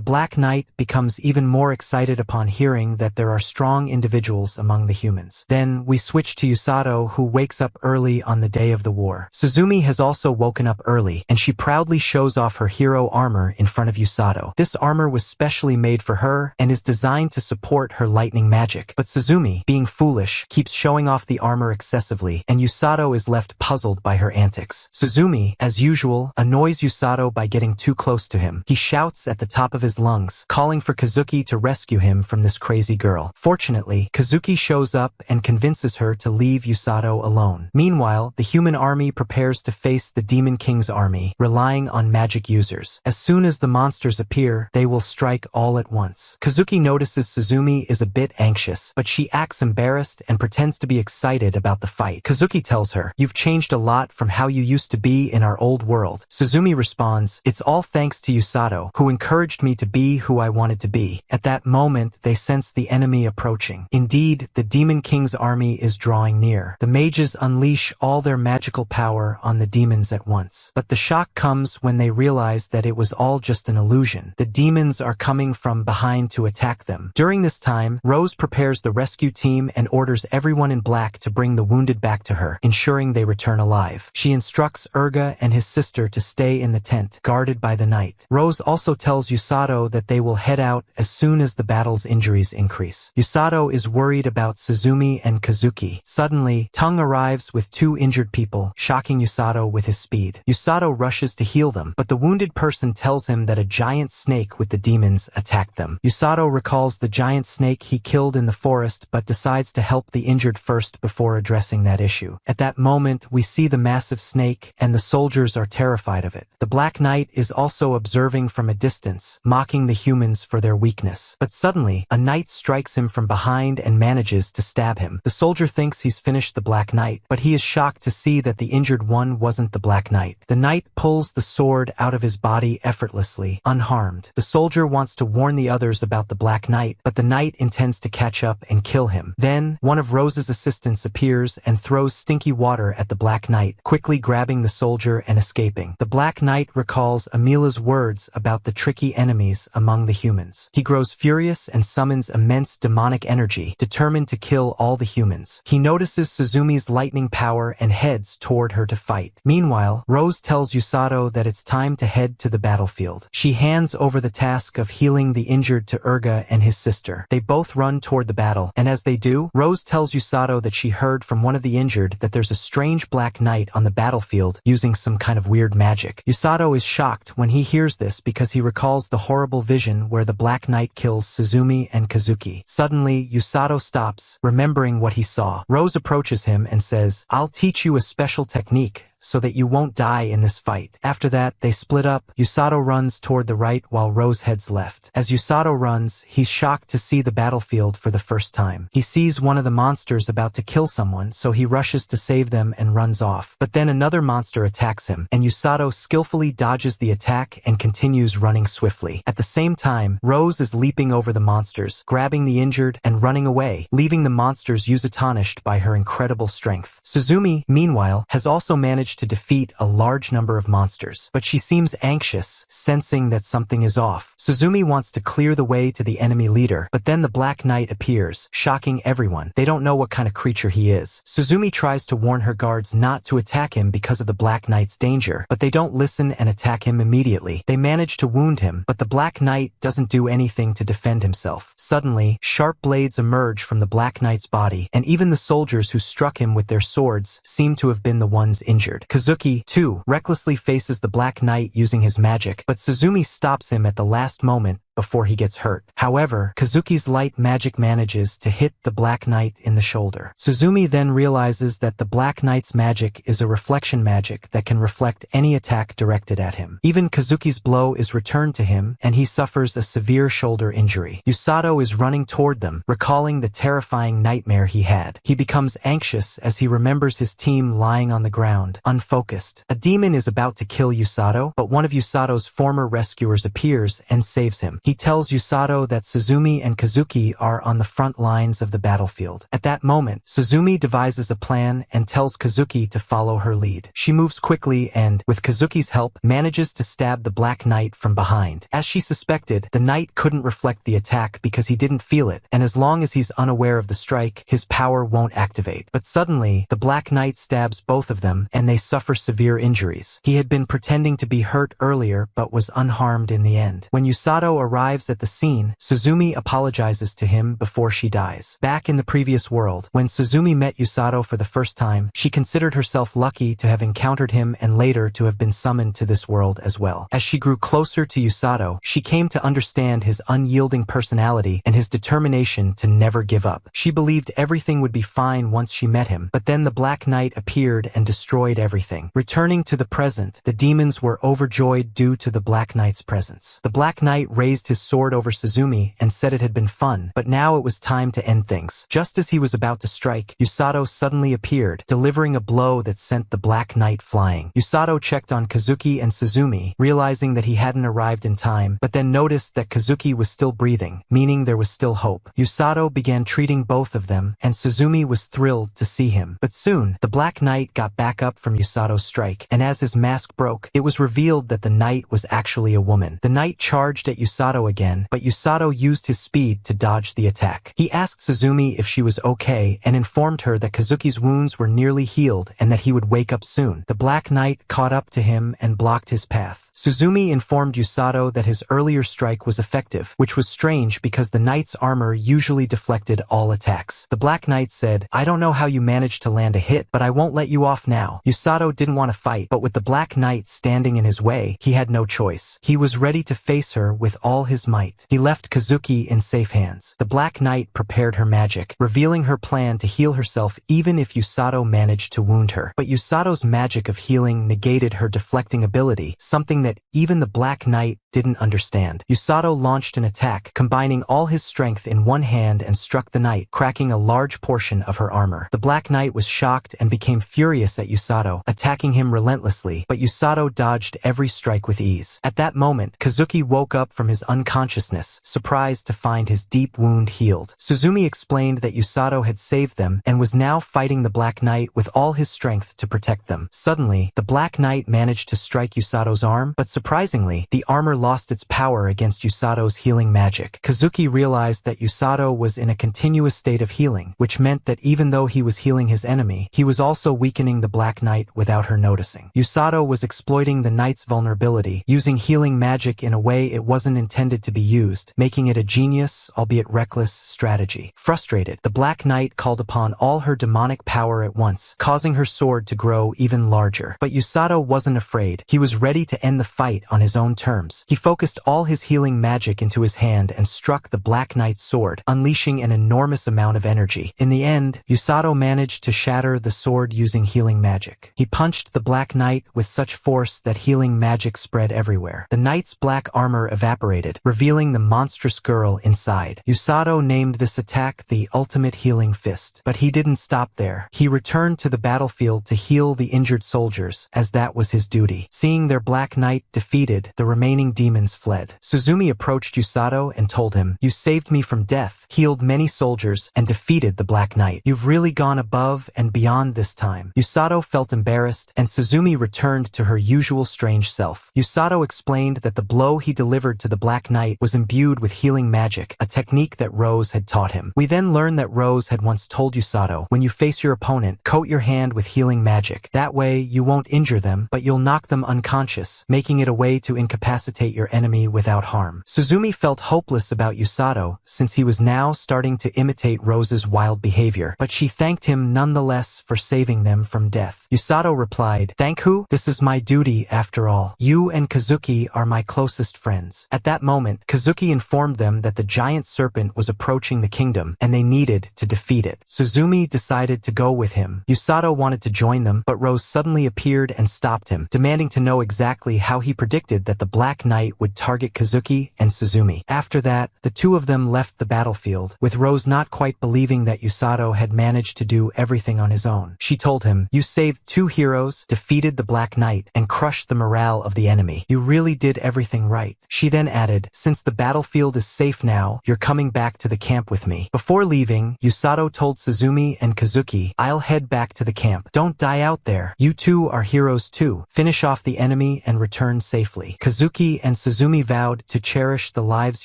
Black Knight becomes even more excited upon hearing that there are strong individuals among the humans. Then we switch to Yusato, who wakes up early on the day of the war. Suzumi has also woken up early, and she proudly shows off her hero armor in front of Yusato. This armor was specially made for her and is designed to support her lightning magic. But Suzumi, being foolish, keeps showing off the armor excessively, and Yusato is left puzzled by her antics. Suzumi, as usual, annoys Yusato by getting too close to him. He shouts at the top of his lungs, calling for Kazuki to rescue him from this crazy girl. Fortunately, Kazuki shows up and convinces her to leave Yusato alone. Meanwhile, the human army prepares to face the Demon King's army, relying on magic users. As soon as the monsters appear, they will strike all at once. Kazuki notices Suzumi is a bit anxious, but she acts embarrassed and pretends to be excited about the fight. Kazuki tells her, "You've changed a lot from how you used to be in our old world." Suzumi responds, "It's all thanks to Yusato, who encouraged me to be who I wanted to be." At that moment, they sense the enemy approaching. Indeed, the Demon King's army is drawing near. The mages unleash all their magical power on the demons at once. But the shock comes when they realize that it was all just an illusion. The demons are coming from behind to attack them. During this time, Rose prepares the rescue team and orders everyone in black to bring the wounded back to her, ensuring they return alive. She instructs Urga and his sister to stay in the tent, guarded by the knight. Rose also tells Yusato that they will head out as soon as the battle's injuries increase. Yusato is worried about Suzumi and Kazuki. Suddenly, Tung arrives with two injured people, shocking Yusato with his speed. Yusato rushes to heal them, but the wounded person tells him that a giant snake with the demons attacked them. Yusato recalls the giant snake he killed in the forest, but decides to help the injured first before addressing that issue. At that moment, we see the massive snake, and the soldiers are terrified of it. The Black Knight is also observing from a distance, mocking the humans for their weakness. But suddenly, a knight strikes him from behind and manages to stab him. The soldier thinks he's finished the Black Knight, but he is shocked to see that the injured one wasn't the Black Knight. The knight pulls the sword out of his body effortlessly, unharmed. The soldier wants to warn the others about the Black Knight, but the knight intends to catch up and kill him. Then, one of Rose's assistants appears and throws stinky water at the Black Knight, quickly grabbing the soldier and escaping. The Black Knight recalls Amila's words about the tricky enemies among the humans. He grows furious and summons immense demonic energy, determined to kill all the humans. He notices Suzumi's lightning power and heads toward her to fight. Meanwhile, Rose tells Yusato that it's time to head to the battlefield. She hands over the task of healing the injured to Urga and his sister. They both run toward the battle, and as they do, Rose tells Yusato that she heard from one of the injured that there's a strange Black Knight on the battlefield using some kind of weird magic. Yusato is shocked when he hears this because he recalls the horrible vision where the Black Knight kills Suzumi and Kazuki. Suddenly, Yusato stops, remembering what he saw. Rose approaches him and says, "I'll teach you a special technique so that you won't die in this fight." After that, they split up. Yusato runs toward the right while Rose heads left. As Yusato runs, he's shocked to see the battlefield for the first time. He sees one of the monsters about to kill someone, so he rushes to save them and runs off. But then another monster attacks him, and Yusato skillfully dodges the attack and continues running swiftly. At the same time, Rose is leaping over the monsters, grabbing the injured and running away, leaving the monsters astonished by her incredible strength. Suzumi, meanwhile, has also managed to defeat a large number of monsters, but she seems anxious, sensing that something is off. Suzumi wants to clear the way to the enemy leader, but then the Black Knight appears, shocking everyone. They don't know what kind of creature he is. Suzumi tries to warn her guards not to attack him because of the Black Knight's danger, but they don't listen and attack him immediately. They manage to wound him, but the Black Knight doesn't do anything to defend himself. Suddenly, sharp blades emerge from the Black Knight's body, and even the soldiers who struck him with their swords seem to have been the ones injured. sword. Kazuki, too, recklessly faces the Black Knight using his magic, but Suzumi stops him at the last moment before he gets hurt. However, Kazuki's light magic manages to hit the Black Knight in the shoulder. Suzumi then realizes that the Black Knight's magic is a reflection magic that can reflect any attack directed at him. Even Kazuki's blow is returned to him, and he suffers a severe shoulder injury. Yusato is running toward them, recalling the terrifying nightmare he had. He becomes anxious as he remembers his team lying on the ground, unfocused. A demon is about to kill Yusato, but one of Yusato's former rescuers appears and saves him. He tells Yusato that Suzumi and Kazuki are on the front lines of the battlefield. At that moment, Suzumi devises a plan and tells Kazuki to follow her lead. She moves quickly and, with Kazuki's help, manages to stab the Black Knight from behind. As she suspected, the knight couldn't reflect the attack because he didn't feel it, and as long as he's unaware of the strike, his power won't activate. But suddenly, the Black Knight stabs both of them, and they suffer severe injuries. He had been pretending to be hurt earlier, but was unharmed in the end. When Yusato arrives at the scene, Suzumi apologizes to him before she dies. Back in the previous world, when Suzumi met Yusato for the first time, she considered herself lucky to have encountered him and later to have been summoned to this world as well. As she grew closer to Yusato, she came to understand his unyielding personality and his determination to never give up. She believed everything would be fine once she met him, but then the Black Knight appeared and destroyed everything. Returning to the present, the demons were overjoyed due to the Black Knight's presence. The Black Knight raised his sword over Suzumi and said it had been fun, but now it was time to end things. Just as he was about to strike, Yusato suddenly appeared, delivering a blow that sent the Black Knight flying. Yusato checked on Kazuki and Suzumi, realizing that he hadn't arrived in time, but then noticed that Kazuki was still breathing, meaning there was still hope. Yusato began treating both of them, and Suzumi was thrilled to see him. But soon, the Black Knight got back up from Yusato's strike, and as his mask broke, it was revealed that the knight was actually a woman. The knight charged at Yusato again, but Yusato used his speed to dodge the attack. He asked Suzumi if she was okay and informed her that Kazuki's wounds were nearly healed and that he would wake up soon. The Black Knight caught up to him and blocked his path. Suzumi informed Yusato that his earlier strike was effective, which was strange because the knight's armor usually deflected all attacks. The Black Knight said, "I don't know how you managed to land a hit, but I won't let you off now." Yusato didn't want to fight, but with the Black Knight standing in his way, he had no choice. He was ready to face her with all his might. He left Kazuki in safe hands. The Black Knight prepared her magic, revealing her plan to heal herself even if Yusato managed to wound her. But Yusato's magic of healing negated her deflecting ability, something that even the Black Knight didn't understand. Yusato launched an attack, combining all his strength in one hand and struck the knight, cracking a large portion of her armor. The Black Knight was shocked and became furious at Yusato, attacking him relentlessly, but Yusato dodged every strike with ease. At that moment, Kazuki woke up from his unconsciousness, surprised to find his deep wound healed. Suzumi explained that Yusato had saved them and was now fighting the Black Knight with all his strength to protect them. Suddenly, the Black Knight managed to strike Yusato's arm, but surprisingly, the armor lost its power against Yusato's healing magic. Kazuki realized that Yusato was in a continuous state of healing, which meant that even though he was healing his enemy, he was also weakening the Black Knight without her noticing. Yusato was exploiting the knight's vulnerability, using healing magic in a way it wasn't intended to be used, making it a genius, albeit reckless, strategy. Frustrated, the Black Knight called upon all her demonic power at once, causing her sword to grow even larger. But Yusato wasn't afraid. He was ready to end the fight on his own terms. He focused all his healing magic into his hand and struck the Black Knight's sword, unleashing an enormous amount of energy. In the end, Yusato managed to shatter the sword using healing magic. He punched the Black Knight with such force that healing magic spread everywhere. The knight's black armor evaporated, revealing the monstrous girl inside. Yusato named this attack the ultimate healing fist. But he didn't stop there. He returned to the battlefield to heal the injured soldiers, as that was his duty. Seeing their Black Knight defeated, the remaining demons fled. Suzumi approached Yusato and told him, "You saved me from death, healed many soldiers, and defeated the Black Knight. You've really gone above and beyond this time." Yusato felt embarrassed, and Suzumi returned to her usual strange self. Yusato explained that the blow he delivered to the Black Knight was imbued with healing magic, a technique that Rose had taught him. We then learned that Rose had once told Yusato, when you face your opponent, coat your hand with healing magic. That way, you won't injure them, but you'll knock them unconscious, making it a way to incapacitate decapitate your enemy without harm. Suzumi felt hopeless about Yusato, since he was now starting to imitate Rose's wild behavior, but she thanked him nonetheless for saving them from death. Yusato replied, "Thank who? This is my duty after all. You and Kazuki are my closest friends." At that moment, Kazuki informed them that the giant serpent was approaching the kingdom, and they needed to defeat it. Suzumi decided to go with him. Yusato wanted to join them, but Rose suddenly appeared and stopped him, demanding to know exactly how he predicted that the Black Knight would target Kazuki and Suzumi. After that, the two of them left the battlefield, with Rose not quite believing that Yusato had managed to do everything on his own. She told him, "You saved two heroes, defeated the Black Knight, and crushed the morale of the enemy. You really did everything right." She then added, "Since the battlefield is safe now, you're coming back to the camp with me." Before leaving, Yusato told Suzumi and Kazuki, "I'll head back to the camp. Don't die out there. You two are heroes too. Finish off the enemy and return safely." Kazuki and Suzumi vowed to cherish the lives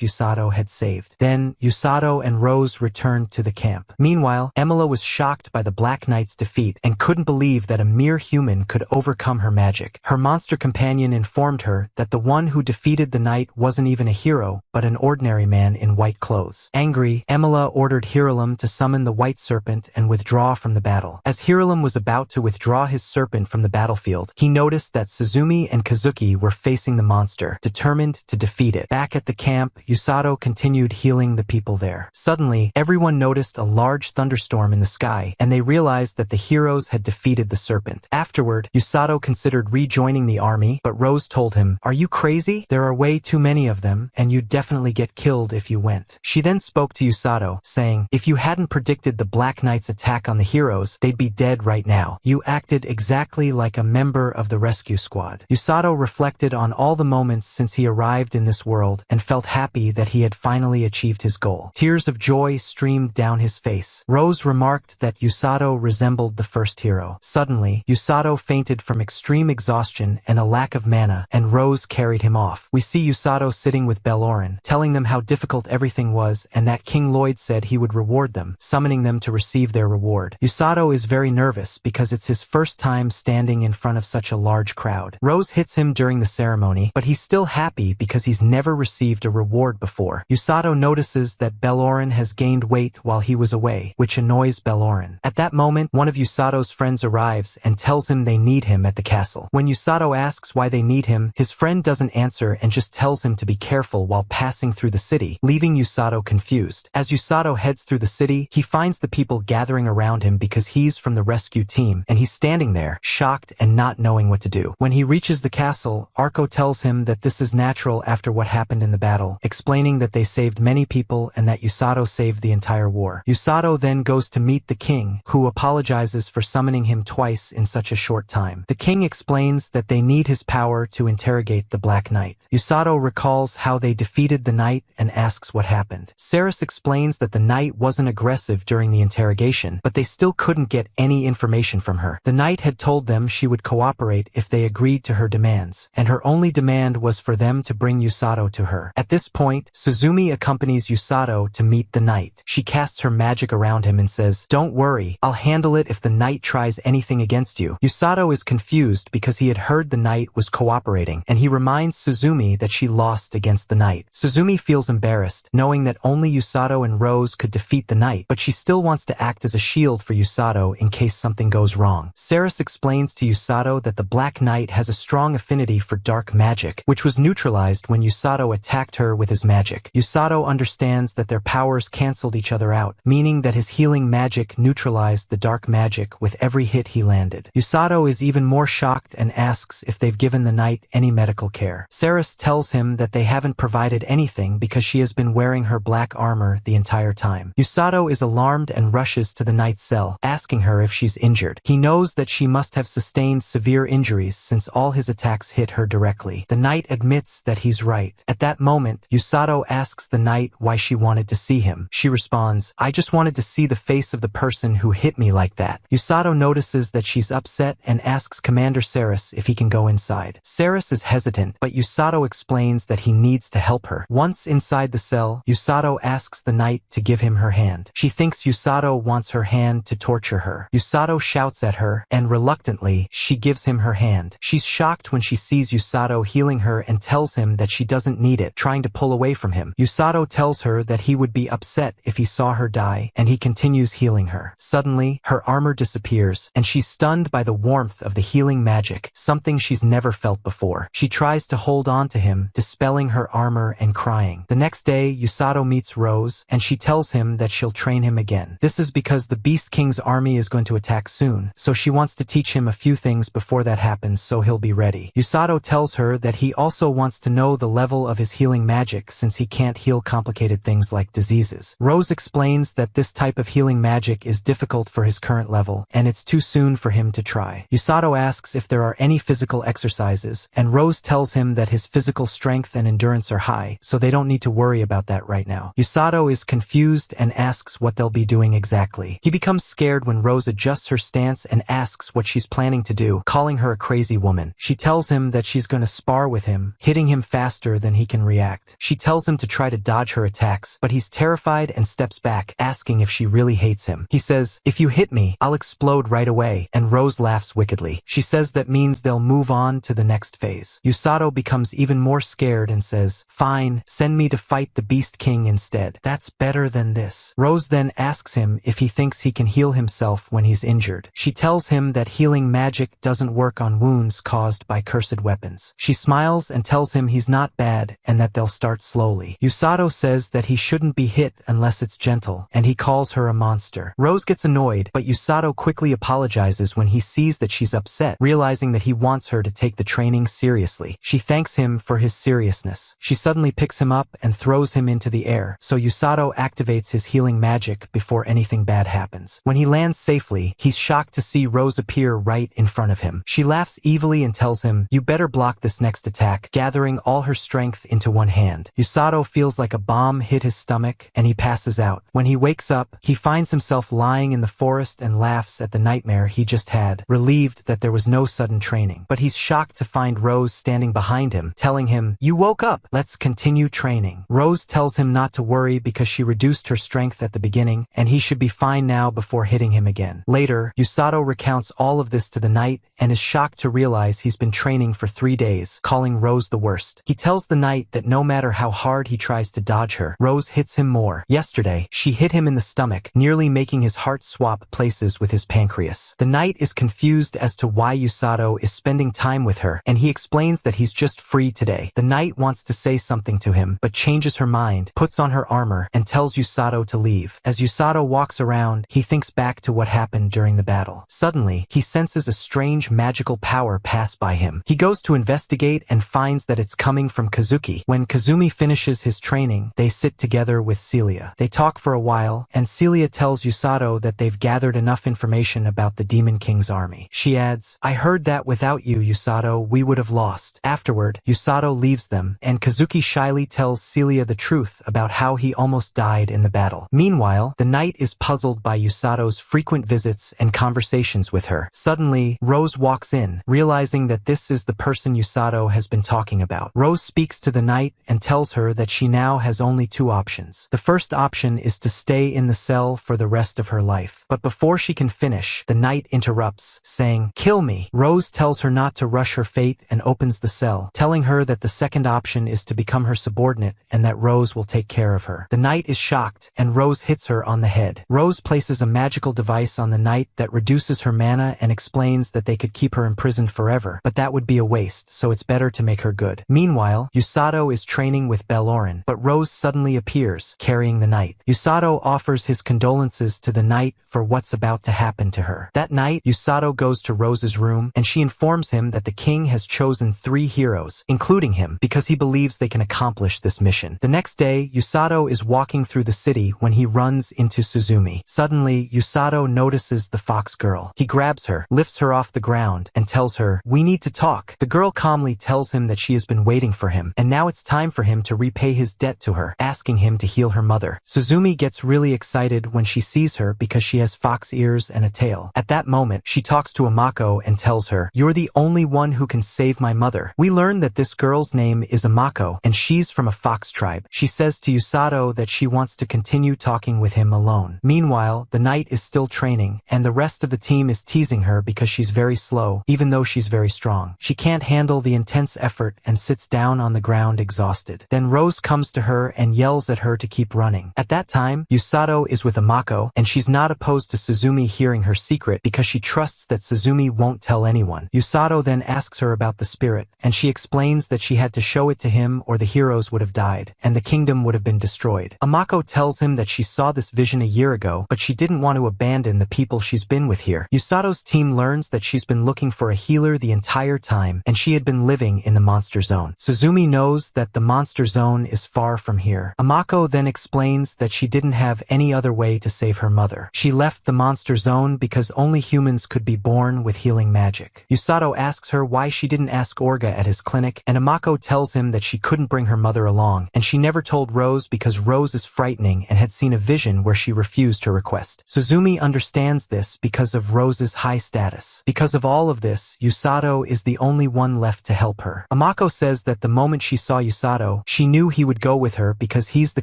Yusato had saved. Then, Yusato and Rose returned to the camp. Meanwhile, Emila was shocked by the Black Knight's defeat and couldn't believe that a mere human could overcome her magic. Her monster companion informed her that the one who defeated the knight wasn't even a hero, but an ordinary man in white clothes. Angry, Emila ordered Hiralim to summon the white serpent and withdraw from the battle. As Hiralim was about to withdraw his serpent from the battlefield, he noticed that Suzumi and Kazuki were facing the monster, determined to defeat it. Back at the camp, Yusato continued healing the people there. Suddenly, everyone noticed a large thunderstorm in the sky, and they realized that the heroes had defeated the serpent. Afterward, Yusato considered rejoining the army, but Rose told him, "Are you crazy? There are way too many of them, and you'd definitely get killed if you went." She then spoke to Yusato, saying, "If you hadn't predicted the Black Knight's attack on the heroes, they'd be dead right now. You acted exactly like a member of the rescue squad." Yusato reflected on all the moments since he arrived in this world and felt happy that he had finally achieved his goal. Tears of joy streamed down his face. Rose remarked that Yusato resembled the first hero. Suddenly, Yusato fainted from extreme exhaustion and a lack of mana, and Rose carried him off. We see Yusato sitting with Bellorin, telling them how difficult everything was and that King Lloyd said he would reward them, summoning them to receive their reward. Yusato is very nervous because it's his first time standing in front of such a large crowd. Rose hits him during the ceremony, but he's still happy because he's never received a reward before. Yusato notices that Bellorin has gained weight while he was away, which annoys Bellorin. At that moment, one of Yusato's friends arrives and tells him they need him at the castle. When Yusato asks why they need him, his friend doesn't answer and just tells him to be careful while passing through the city, leaving Yusato confused. As Yusato heads through the city, he finds the people gathering around him because he's from the rescue team, and he's standing there, shocked and not knowing what to do. When he reaches the castle, Arko tells him that this is natural after what happened in the battle, explaining that they saved many people and that Yusato saved the entire war. Yusato then goes to meet the king, who apologizes for summoning him twice in such a short time. The king explains that they need his power to interrogate the Black Knight. Yusato recalls how they defeated the knight and asks what happened. Saris explains that the knight wasn't aggressive during the interrogation, but they still couldn't get any information from her. The knight had told them she would cooperate if they agreed to her demands, and her only demand was for them to bring Yusato to her. At this point, Suzumi accompanies Yusato to meet the knight. She casts her magic around him and says, "Don't worry, I'll handle it if the knight tries anything against you." Yusato is confused because he had heard the knight was cooperating, and he reminds Suzumi that she lost against the knight. Suzumi feels embarrassed, knowing that only Yusato and Rose could defeat the knight, but she still wants to act as a shield for Yusato in case something goes wrong. Saris explains to Yusato that the Black Knight has a strong affinity for dark magic, which was neutralized when Yusato attacked her with his magic. Yusato understands that their powers canceled each other out, meaning that his healing magic neutralized the dark magic with every hit he landed. Yusato is even more shocked and asks if they've given the knight any medical care. Saris tells him that they haven't provided anything because she has been wearing her black armor the entire time. Yusato is alarmed and rushes to the knight's cell, asking her if she's injured. He knows that she must have sustained severe injuries since all his attacks hit her directly. The knight admits that he's right. At that moment, Yusato asks the knight why she wanted to see him. She responds, "I just wanted to see the face of the person who hit me like that." Yusato notices that she's upset and asks Commander Saris if he can go inside. Saris is hesitant, but Yusato explains that he needs to help her. Once inside the cell, Yusato asks the knight to give him her hand. She thinks Yusato wants her hand to torture her. Yusato shouts at her, and reluctantly, she gives him her hand. She's shocked when she sees Yusato healing her and tells him that she doesn't need it, trying to pull away from him. Yusato tells her that he would be upset if he saw her die, and he continues healing her. Suddenly, her armor disappears, and she's stunned by the warmth of the healing magic, something she's never felt before. She tries to hold on to him, dispelling her armor and crying. The next day, Yusato meets Rose, and she tells him that she'll train him again. This is because the Beast King's army is going to attack soon, so she wants to teach him a few things before that happens so he'll be ready. Yusato tells her that he also wants to know the level of his healing magic since he can't heal complicated things like diseases. Rose explains that this type of healing magic is difficult for his current level, and it's too soon for him to try. Yusato asks if there are any physical exercises, and Rose tells him that his physical strength and endurance are high, so they don't need to worry about that right now. Yusato is confused and asks what they'll be doing exactly. He becomes scared when Rose adjusts her stance and asks what she's planning to do, calling her a crazy woman. She tells him that she's going to spar with him, hitting him faster than he can react. She tells him to try to dodge her attacks, but he's terrified and steps back, asking if she really hates him. He says, "If you hit me, I'll explode right away," and Rose laughs wickedly. She says that means they'll move on to the next phase. Yusato becomes even more scared and says, "Fine, send me to fight the Beast King instead. That's better than this." Rose then asks him if he thinks he can heal himself when he's injured. She tells him that healing magic doesn't work on wounds caused by cursed weapons. She smiles and tells him he's not bad and that they'll start slowly. Yusato says that he shouldn't be hit unless it's gentle, and he calls her a monster. Rose gets annoyed, but Yusato quickly apologizes when he sees that she's upset, realizing that he wants her to take the training seriously. She thanks him for his seriousness. She suddenly picks him up and throws him into the air, so Yusato activates his healing magic before anything bad happens. When he lands safely, he's shocked to see Rose appear right in front of him. She laughs evilly and tells him, "You better block this next attack," gathering all her strength into one hand. Yusato feels like a bomb hit his stomach, and he passes out. When he wakes up, he finds himself lying in the forest and laughs at the nightmare he just had, relieved that there was no sudden training. But he's shocked to find Rose standing behind him, telling him, "You woke up, let's continue training." Rose tells him not to worry because she reduced her strength at the beginning, and he should be fine now before hitting him again. Later, Yusato recounts all of this to the knight and is shocked to realize he's been training for 3 days, calling Rose the worst. He tells the knight that no matter how hard he tries to dodge her, Rose hits him more. Yesterday, she hit him in the stomach, nearly making his heart swap places with his pancreas. The knight is confused as to why Yusato is spending time with her, and he explains that he's just free today. The knight wants to say something to him, but changes her mind, puts on her armor, and tells Yusato to leave. As Yusato walks around, he thinks back to what happened during the battle. Suddenly, he senses a strange magical power pass by him. He goes to investigate and finds that it's coming from Kazuki. When Kazumi finishes his training, they sit together with Celia. They talk for a while, and Celia tells Yusato that they've gathered enough information about the Demon King's army. She adds, "I heard that without you, Yusato, we would have lost." Afterward, Yusato leaves them, and Kazuki shyly tells Celia the truth about how he almost died in the battle. Meanwhile, the knight is puzzled by Yusato's frequent visits and conversations with her. Suddenly, Rose walks in, realizing that this is the person Yusato has been talking about. Rose speaks to the knight and tells her that she now has only 2 options. The first option is to stay in the cell for the rest of her life. But before she can finish, the knight interrupts, saying, "Kill me." Rose tells her not to rush her fate and opens the cell, telling her that the second option is to become her subordinate and that Rose will take care of her. The knight is shocked, and Rose hits her on the head. Rose places a magical device on the knight that reduces her mana and explains that they could keep her imprisoned forever, but that would be a waste, so it's better to make her good. Meanwhile, Yusato is training with Bellorin, but Rose suddenly appears, carrying the knight. Yusato offers his condolences to the knight for what's about to happen to her. That night, Yusato goes to Rose's room, and she informs him that the king has chosen 3 heroes, including him, because he believes they can accomplish this mission. The next day, Yusato is walking through the city when he runs into Suzumi. Suddenly, Yusato notices the fox girl. He grabs her, lifts her off the ground, and tells her, "We need to talk." The girl calmly tells him that she has been waiting for him, and now it's time for him to repay his debt to her, asking him to heal her mother. Suzumi gets really excited when she sees her because she has fox ears and a tail. At that moment, she talks to Amako and tells her, "You're the only one who can save my mother." We learn that this girl's name is Amako, and she's from a fox tribe. She says to Yusato that she wants to continue talking with him alone. Meanwhile, the knight is still training, and the rest of the team is teasing her because she's very slow, even though she's very strong. She can't handle the intense effort effort and sits down on the ground exhausted. Then Rose comes to her and yells at her to keep running. At that time, Yusato is with Amako, and she's not opposed to Suzumi hearing her secret because she trusts that Suzumi won't tell anyone. Yusato then asks her about the spirit, and she explains that she had to show it to him or the heroes would have died, and the kingdom would have been destroyed. Amako tells him that she saw this vision a year ago, but she didn't want to abandon the people she's been with here. Yusato's team learns that she's been looking for a healer the entire time, and she had been living in the monster zone. Suzumi knows that the monster zone is far from here. Amako then explains that she didn't have any other way to save her mother. She left the monster zone because only humans could be born with healing magic. Yusato asks her why she didn't ask Orga at his clinic, and Amako tells him that she couldn't bring her mother along, and she never told Rose because Rose is frightening and had seen a vision where she refused her request. Suzumi understands this because of Rose's high status. Because of all of this, Yusato is the only one left to help her. Amako says that the moment she saw Yusato, she knew he would go with her because he's the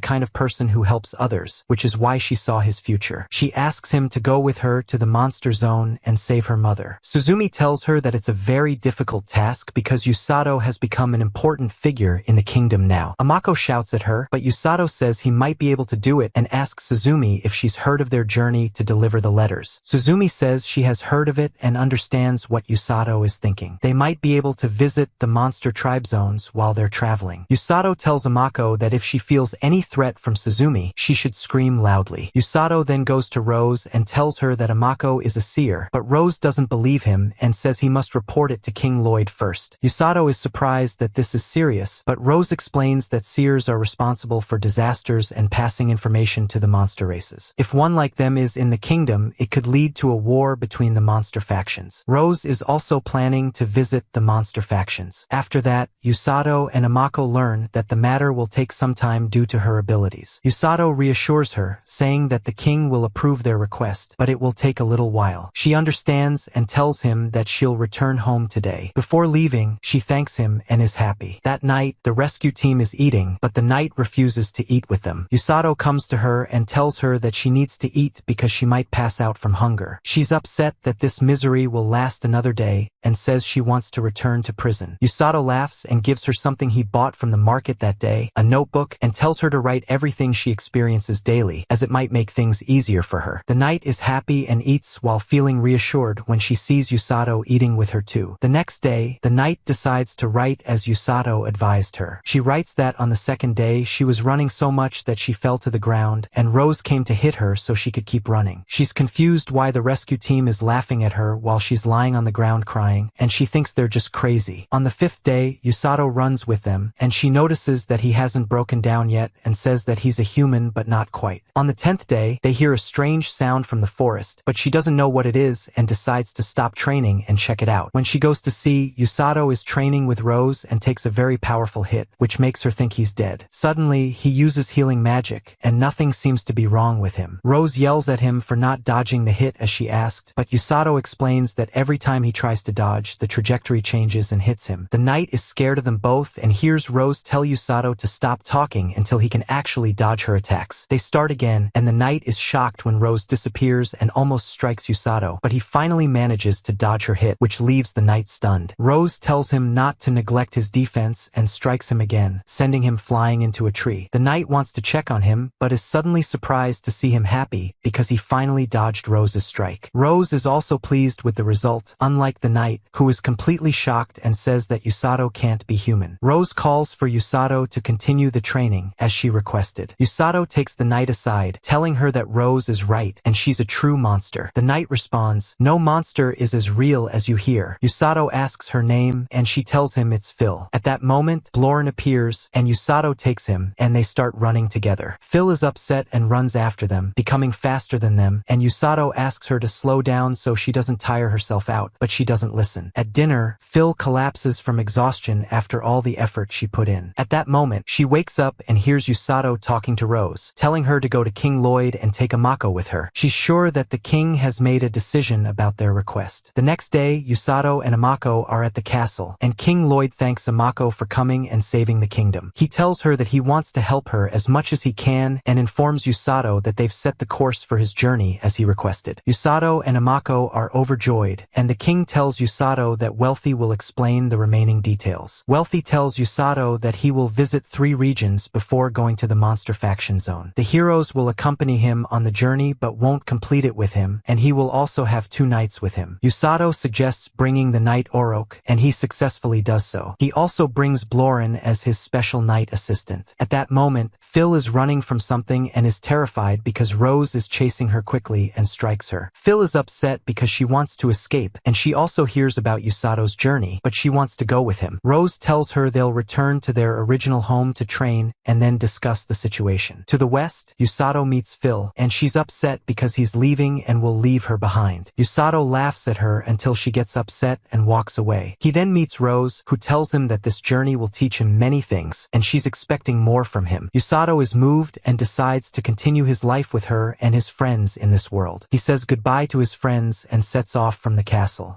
kind of person who helps others, which is why she saw his future. She asks him to go with her to the monster zone and save her mother. Suzumi tells her that it's a very difficult task because Yusato has become an important figure in the kingdom now. Amako shouts at her, but Yusato says he might be able to do it and asks Suzumi if she's heard of their journey to deliver the letters. Suzumi says she has heard of it and understands what Yusato is thinking. They might be able to visit the monster tribe zones while they're traveling. Yusato tells Amako that if she feels any threat from Suzumi, she should scream loudly. Yusato then goes to Rose and tells her that Amako is a seer, but Rose doesn't believe him and says he must report it to King Lloyd first. Yusato is surprised that this is serious, but Rose explains that seers are responsible for disasters and passing information to the monster races. If one like them is in the kingdom, it could lead to a war between the monster factions. Rose is also planning to visit the monster factions. After that, Yusato and Amako learn that the matter will take some time due to her abilities. Yusato reassures her, saying that the king will approve their request, but it will take a little while. She understands and tells him that she'll return home today. Before leaving, she thanks him and is happy. That night, the rescue team is eating, but the knight refuses to eat with them. Yusato comes to her and tells her that she needs to eat because she might pass out from hunger. She's upset that this misery will last another day and says she wants to return to prison. Yusato laughs and gives her something he bought from the market that day, a notebook, and tells her to write everything she experiences daily, as it might make things easier for her. The knight is happy and eats while feeling reassured when she sees Yusato eating with her too. The next day, the knight decides to write as Yusato advised her. She writes that on the second day, she was running so much that she fell to the ground, and Rose came to hit her so she could keep running. She's confused why the rescue team is laughing at her while she's lying on the ground crying, and she thinks they're just crazy. On the fifth day, Yusato runs with them, and she notices that he hasn't broken down yet and says that he's a human but not quite. On the 10th day, they hear a strange sound from the forest, but she doesn't know what it is and decides to stop training and check it out. When she goes to see, Yusato is training with Rose and takes a very powerful hit, which makes her think he's dead. Suddenly, he uses healing magic, and nothing seems to be wrong with him. Rose yells at him for not dodging the hit as she asked, but Yusato explains that every time he tries to dodge, the trajectory changes and hits him. The knight is scared of them both and hears Rose tell Yusato to stop talking until he can actually dodge her attacks. They start again, and the knight is shocked when Rose disappears and almost strikes Yusato, but he finally manages to dodge her hit, which leaves the knight stunned. Rose tells him not to neglect his defense and strikes him again, sending him flying into a tree. The knight wants to check on him, but is suddenly surprised to see him happy because he finally dodged Rose's strike. Rose is also pleased with the result, unlike the knight, who is completely shocked and says that Yusato can't be human. Rose calls for Yusato to continue the training, as she requested. Yusato takes the knight aside, telling her that Rose is right and she's a true monster. The knight responds, "No monster is as real as you hear." Yusato asks her name, and she tells him it's Phil. At that moment, Blorn appears, and Yusato takes him, and they start running together. Phil is upset and runs after them, becoming faster than them, and Yusato asks her to slow down so she doesn't tire herself out, but she doesn't listen. At dinner, Phil collapses from exhaustion after all the effort she put in. At that moment, she wakes up and hears Yusato talking to Rose, telling her to go to King Lloyd and take Amako with her. She's sure that the king has made a decision about their request. The next day, Yusato and Amako are at the castle, and King Lloyd thanks Amako for coming and saving the kingdom. He tells her that he wants to help her as much as he can and informs Yusato that they've set the course for his journey as he requested. Yusato and Amako are overjoyed, and the king tells Yusato that Wealthy will explain the remaining details. Wealthy tells Yusato that he will visit 3 regions before going to the monster faction zone. The heroes will accompany him on the journey but won't complete it with him, and he will also have 2 knights with him. Yusato suggests bringing the knight Orok, and he successfully does so. He also brings Blorin as his special knight assistant. At that moment, Phil is running from something and is terrified because Rose is chasing her quickly and strikes her. Phil is upset because she wants to escape, and she also hears about Yusato's journey, but she wants to go with him. Rose tells her they'll return to their original home to train and then discuss the situation. To the west, Yusato meets Phil, and she's upset because he's leaving and will leave her behind. Yusato laughs at her until she gets upset and walks away. He then meets Rose, who tells him that this journey will teach him many things, and she's expecting more from him. Yusato is moved and decides to continue his life with her and his friends in this world. He says goodbye to his friends and sets off from the castle.